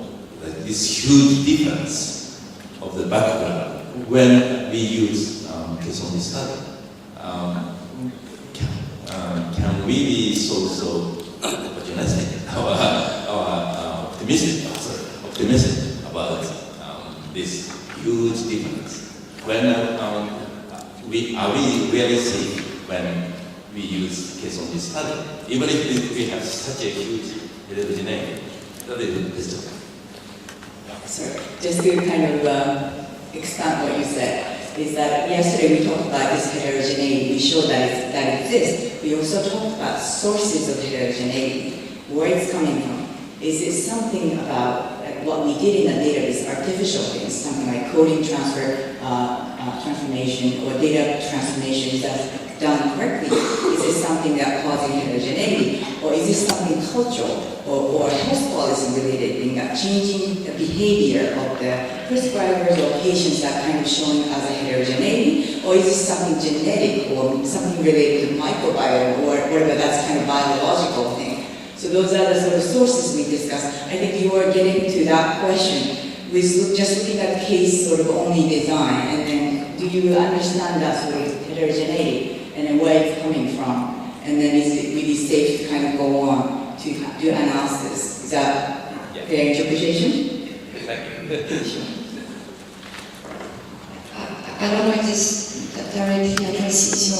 this huge difference of the background when we use case-only study. Can we be so opportunistic or optimistic about this huge difference? When are we really safe when we use case-only study, even if we have such a huge heterogeneity? That is the question. So just to kind of expand what you said, is that yesterday we talked about this heterogeneity. We showed that that exists. We also talked about sources of heterogeneity, where it's coming from. Is it something about what we did in the database, artificial things, something like coding transformation or data transformation that's done correctly? Is it something that causes heterogeneity? Or is this something cultural or health policy related thing that changing the behavior of the prescribers or patients that kind of showing as a heterogeneity? Or is this something genetic or something related to microbiome or whatever that's kind of biological thing? So those are the sort of sources we discussed. I think you are getting to that question with just looking at the case sort of only design, and then do you understand that sort of heterogeneity and then where it's coming from? And then is it really safe to kind of go on to do analysis? Is that fair interpretation? Thank you. I don't know if this directly addresses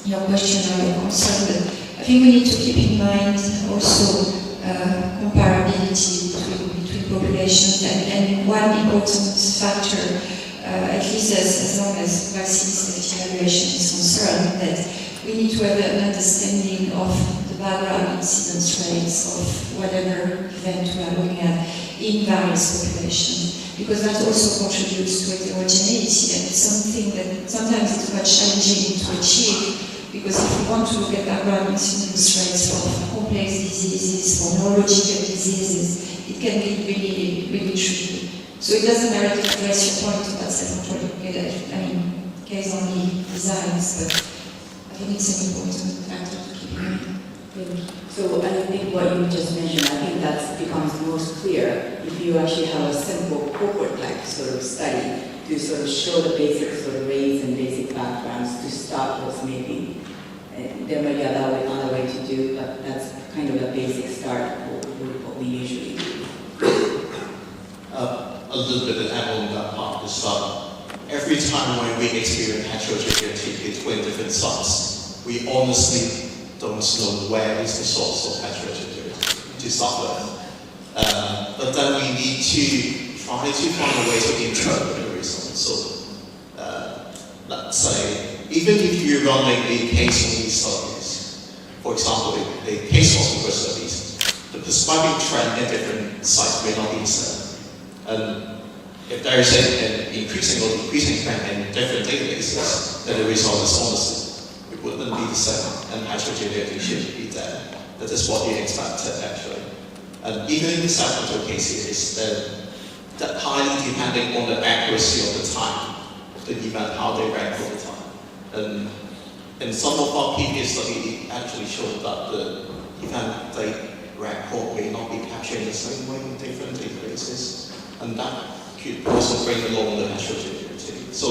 your question or your concern, but I think we need to keep in mind also comparability between populations, and one important factor at least as long as vaccine safety evaluation is concerned, that we need to have an understanding of the background incidence rates of whatever event we are looking at in various populations, because that also contributes to heterogeneity, and it's something that sometimes it's quite challenging to achieve, because if we want to look at background incidence rates for complex diseases, for neurological diseases, it can be really, really tricky. So it doesn't matter to address your point about case-only designs, but I think it's an important factor to keep in mind. So I think what you just mentioned, I think that becomes most clear if you actually have a simple cohort-like sort of study to sort of show the basic sort of rates and basic backgrounds to start with maybe. There might be another way to do, but that's kind of a basic start for what we usually do. A little bit of add on that part is every time when we experience heterogeneity between different sites, we honestly don't know where is the source of heterogeneity to start with. But then we need to try to find a way to interpret the results. So let's say, even if you're running a case-only studies, for example, a case-hospital studies, the prescribing trend in different sites may not be the same. And if there is an increasing or decreasing trend in different databases, then the result is honestly, it wouldn't be the same, and heterogeneity should be there. That is what you expected, actually. And even in the sequential cases, that highly depending on the accuracy of the time of the event, how they rank over time. And in some of our previous studies, it actually showed that the event they record may not be captured in the same way in different databases. And that could also bring along the heterogeneity. So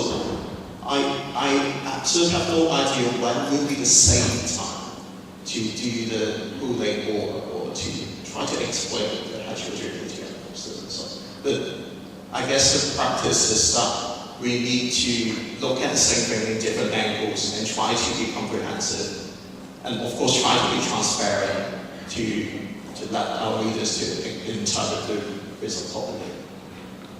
I absolutely have no idea when will be the same time to do the pooling or to try to explain the heterogeneity of the system. But I guess the practice is that we need to look at the same thing in different angles and try to be comprehensive. And of course try to be transparent to let our readers to interpret the result properly.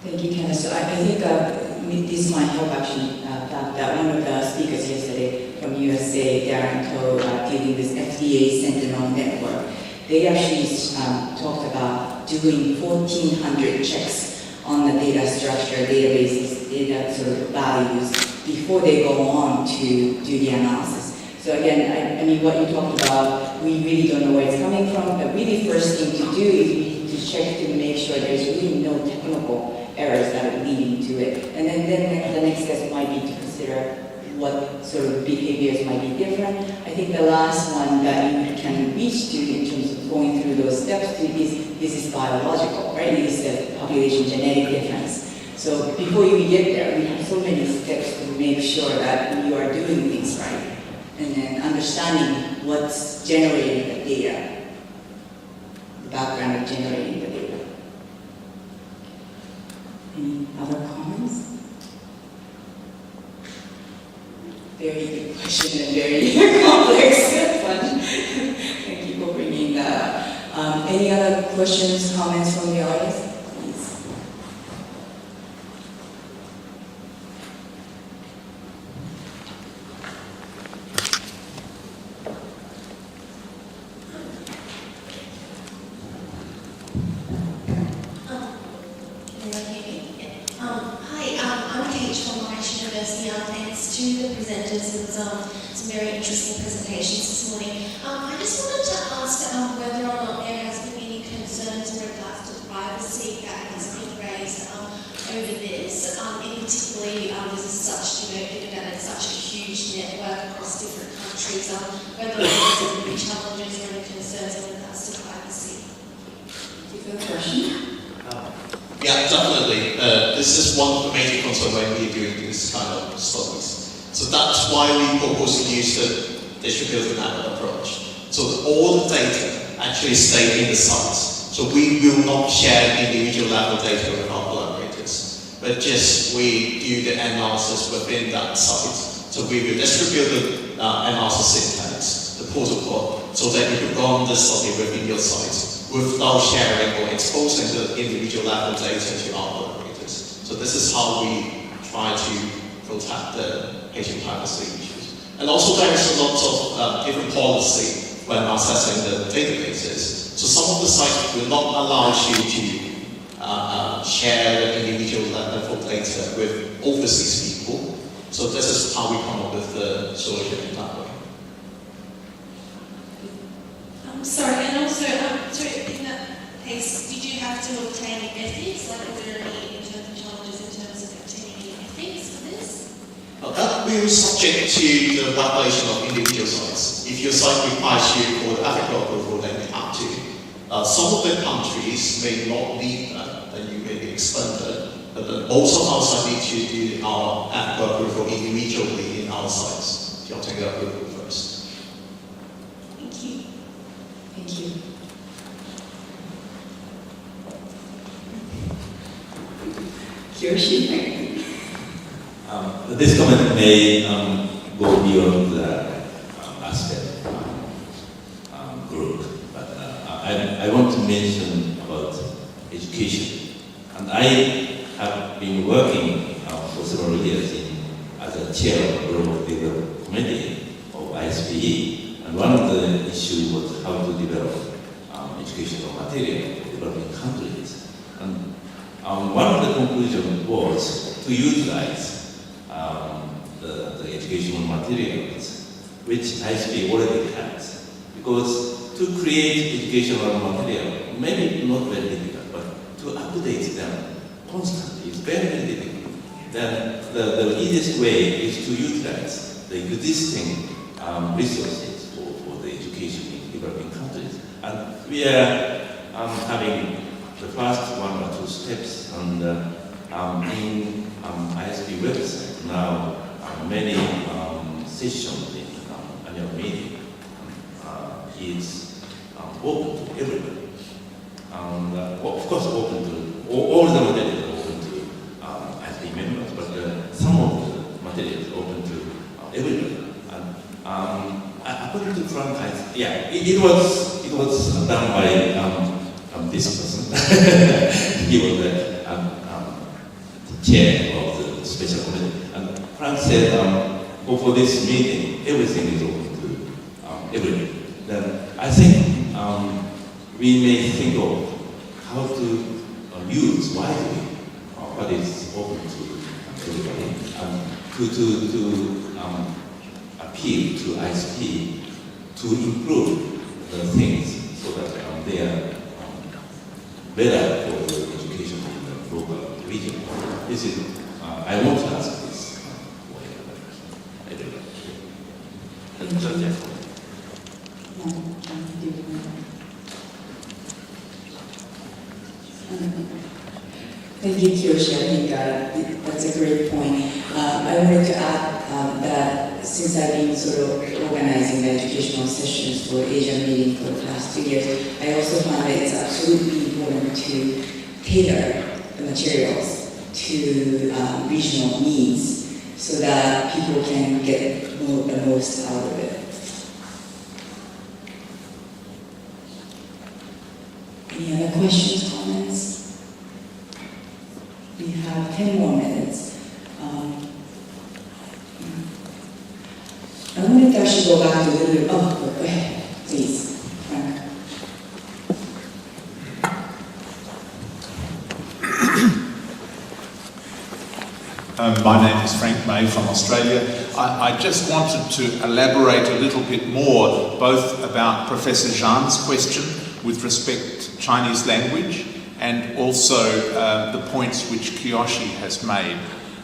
Thank you, Kenneth. So I think this might help actually that one of the speakers yesterday from USA, Darren Toh, dealing with FDA Sentinel Network, they actually talked about doing 1,400 checks on the data structure, databases, data sort of values before they go on to do the analysis. So again, I mean, what you talked about, we really don't know where it's coming from. The really first thing to do is we need to check to make sure there's really no technical errors that are leading to it. And then the next step might be to consider what sort of behaviors might be different. I think the last one that you can reach to in terms of going through those steps is this is biological, right? It is the population genetic difference. So before you get there, we have so many steps to make sure that you are doing things right. And then understanding what's generating the data, the background of generating the data. Any other comments? Very good question and very complex one. Thank you for bringing that up. Any other questions, comments from the audience? Please. To the presenters, it was some very interesting presentations this morning. I just wanted to ask whether or not there has been any concerns in regards to privacy that has been raised over this, in particularly this is such, given that it's such a huge network across different countries, whether or not there's any challenges or any concerns in regards to privacy. Good question. Yeah, definitely. This is one of the major concerns when we're doing this kind of studies. So that's why we propose to use the distributed network approach. So all the data actually stay in the sites. So we will not share individual level data with our collaborators, but just we do the analysis within that site. So we will distribute the analysis syntax, the protocol, so that you can run the study within your site without sharing or exposing the individual level data to our collaborators. So this is how we try to protect the patient privacy issues. And also there is a lot of different policy when assessing the databases. So some of the sites will not allow you to share the individual level data with overseas people. So this is how we come up with the solution in that way. Sorry, and also, in that case, did you have to obtain ethics? Like, were there any internal challenges in terms of obtaining ethics for this? That will be subject to the validation of individual sites. If your site requires you for the ethical approval, then you have to. Some of the countries may not need that, then you may be extended. But most of our sites need to do our ethical approval individually in our sites to obtain the approval first. Thank you. Thank you. Kiyoshi? This comment may go beyond the AsPEN group, but I want to mention about education. And I have been working for several years as a chair of the Global Development Committee of ASPE, and one of the issues was how to develop educational material for developing countries. And one of the conclusions was to utilize the educational materials which ISP already has. Because to create educational material, maybe not very difficult, but to update them constantly is very, very difficult. Then the easiest way is to utilize the existing resources for the education in developing countries. And we are having the first one or two steps, and in ISP website now many sessions in annual meeting is open to everybody. And of course open to, all the materials are open to ISP members, but some of the materials are open to everybody. And according to Frank, it was done by this person. He was the chair of the special committee. And Frank said, for this meeting, everything is open to everybody. Then I think we may think of how to use wisely what is open to everybody, and to appeal to ISP to improve the things so that they are better for the education in the local region. This is, I want to ask this. I don't know. Thank you, Kiyoshi. I think that's a great point. I wanted to add that since I've been sort of organizing the educational sessions for Asian meeting for the past 2 years, I also find that it's absolutely important to tailor the materials to regional needs so that people can get the most out of it. Any other questions, comments? We have 10 more minutes. I wonder if I should go back to a little bit. Oh, go ahead, please, Frank. My name is Frank May from Australia. I just wanted to elaborate a little bit more, both about Professor Zhang's question with respect to Chinese language and also the points which Kiyoshi has made.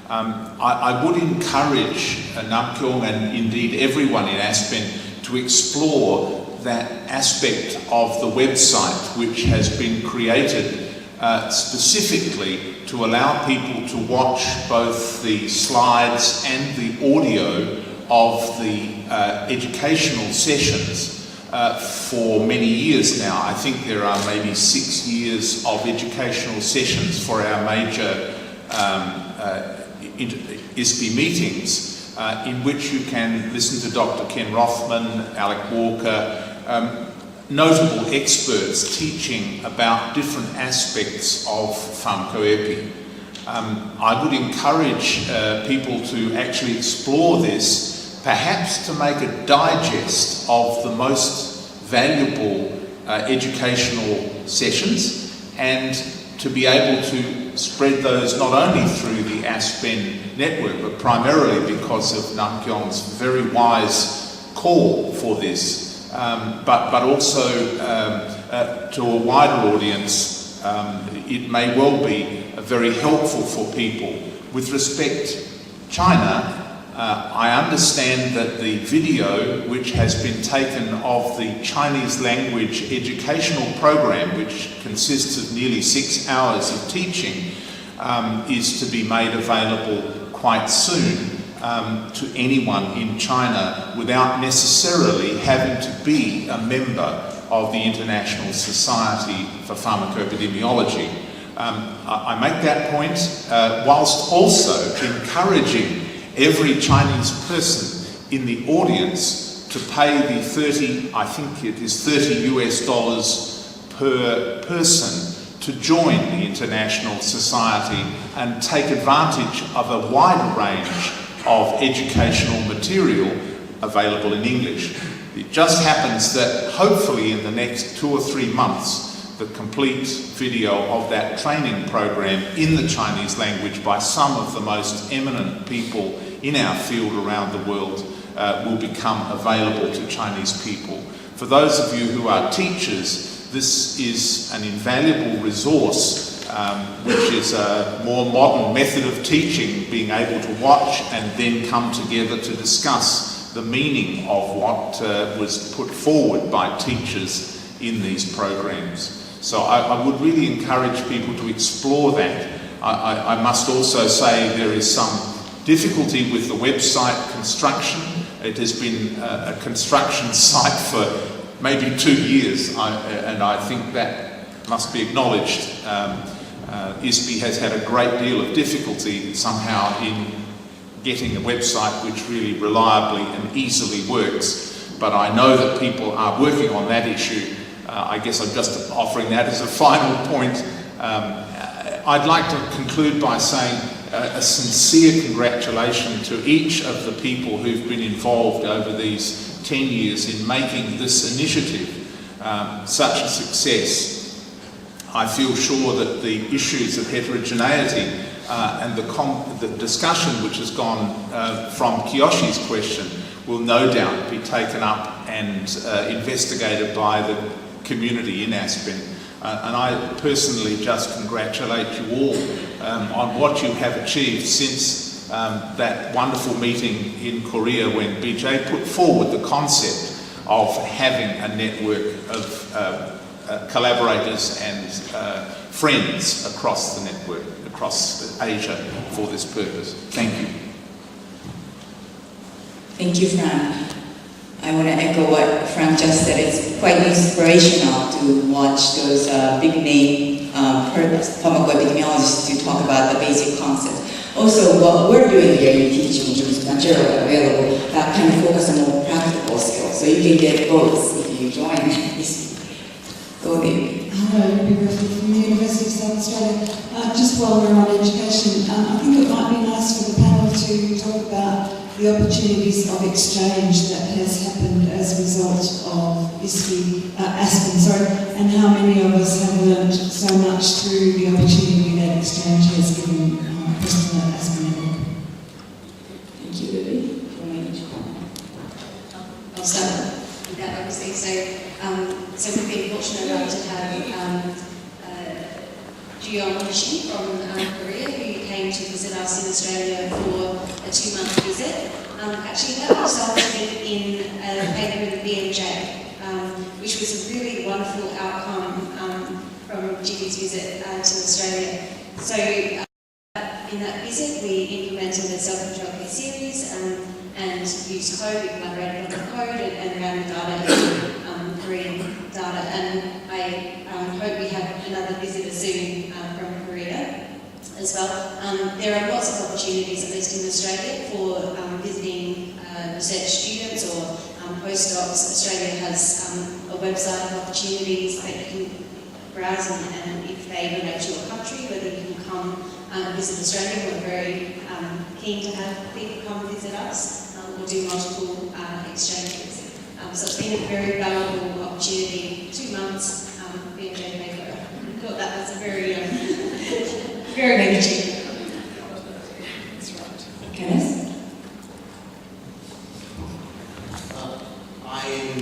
I would encourage Nam Kyung and indeed everyone in AsPEN to explore that aspect of the website which has been created specifically to allow people to watch both the slides and the audio of the educational sessions for many years now. I think there are maybe 6 years of educational sessions for our major ISPE meetings in which you can listen to Dr. Ken Rothman, Alec Walker, notable experts teaching about different aspects of pharmacoepi. I would encourage people to actually explore this, perhaps to make a digest of the most valuable educational sessions, and to be able to spread those not only through the AsPEN network, but primarily because of Nam Kyong's very wise call for this, but also to a wider audience. It may well be very helpful for people. With respect to China, I understand that the video which has been taken of the Chinese language educational program, which consists of nearly 6 hours of teaching, is to be made available quite soon to anyone in China without necessarily having to be a member of the International Society for Pharmacoepidemiology. I make that point whilst also encouraging every Chinese person in the audience to pay the I think it is $30 US per person to join the International Society and take advantage of a wide range of educational material available in English. It just happens that hopefully in the next 2 or 3 months, the complete video of that training program in the Chinese language by some of the most eminent people in our field around the world will become available to Chinese people. For those of you who are teachers, this is an invaluable resource, which is a more modern method of teaching, being able to watch and then come together to discuss the meaning of what was put forward by teachers in these programs. So I would really encourage people to explore that. I must also say there is some difficulty with the website construction. It has been a construction site for maybe 2 years, and I think that must be acknowledged. ISPE has had a great deal of difficulty somehow in getting a website which really reliably and easily works, but I know that people are working on that issue. I guess I'm just offering that as a final point. I'd like to conclude by saying a sincere congratulations to each of the people who've been involved over these 10 years in making this initiative such a success. I feel sure that the issues of heterogeneity and the discussion which has gone from Kiyoshi's question will no doubt be taken up and investigated by the community in AsPEN. And I personally just congratulate you all on what you have achieved since that wonderful meeting in Korea when BJ put forward the concept of having a network of collaborators and friends across the network, across Asia for this purpose. Thank you. Thank you, Frank. I want to echo what Frank just said. It's quite inspirational to watch those big name pharmacoepidemiologists to talk about the basic concept. Also, what we're doing here in teaching in terms of material available, that kind of focus on more practical skills. So you can get both if you join this. Go David. Hello, Ruby Griffith from the University of South Australia. Just while we're on education, I think it might be nice for the panel to talk about the opportunities of exchange that has happened as a result of AsPEN, and how many of us have learned so much through the opportunity that exchange has given person at AsPEN. Thank you, Lily. I'll start with that, obviously. So we've been fortunate enough to have Juyong Hoshi from Korea, who came to visit us in Australia for a 2-month visit. Actually, that resulted in a paper with the BMJ, which was a really wonderful outcome from Jimmy's visit to Australia. So in that visit, we implemented a self-control case series and used code, we collaborated on the code and ran the data in Korean data. And I hope we have another visitor soon from Korea as well. There are lots of opportunities, at least in Australia, for visiting research students or postdocs. Australia has a website of opportunities that you can browsing, and if they relate to your country, whether you can come visit Australia. We're very keen to have people come visit us. We'll do multiple exchanges. So it's been a very valuable opportunity. 2 months being a day maker. I thought that was a very, very big achievement. That's right. Kenneth? I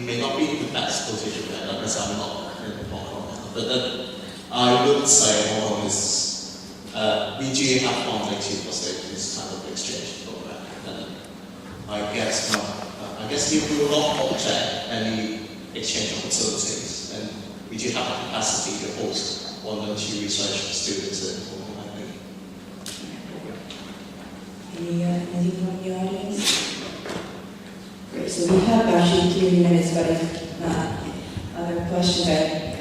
may not be in the best position there because I'm not in Hong Kong, but I would say Hong Kong is, we do have one native this kind of exchange program. And I guess we will not object any exchange opportunities, and we do have the capacity to host 1 or 2 research students in Hong Kong, I think. Anything from the audience? Great, so we have actually 3 minutes, but if not other questions, I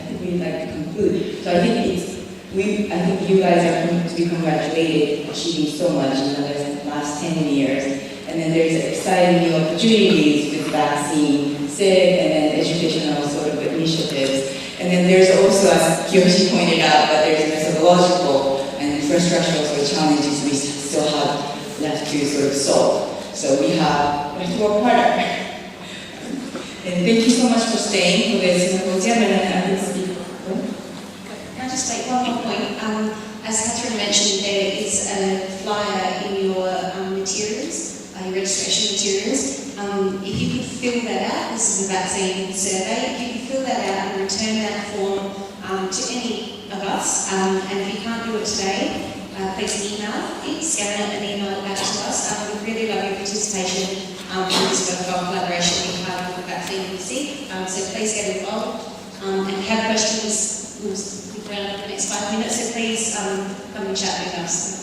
think we'd like to conclude. So I think you guys are going to be congratulated achieving so much in the last 10 years. And then there's exciting new opportunities with vaccine, SIG, and then educational sort of initiatives. And then there's also, as Kiyoshi pointed out, but there's methodological and infrastructural sort of challenges we still have left to sort of solve. So we have to work harder. And thank you so much for staying for this symposium. And I think Can I just make one more point? As Catherine mentioned, there is a flyer in your materials, your registration materials. If you could fill that out, this is a vaccine survey, if you could fill that out and return that form to any of us, and if you can't do it today, please email it, scan it and email it back to us. We'd really love your participation in this worthwhile collaboration with part of the vaccine policy. So please get involved and have questions. We'll be around for the next 5 minutes, so please come and chat with us.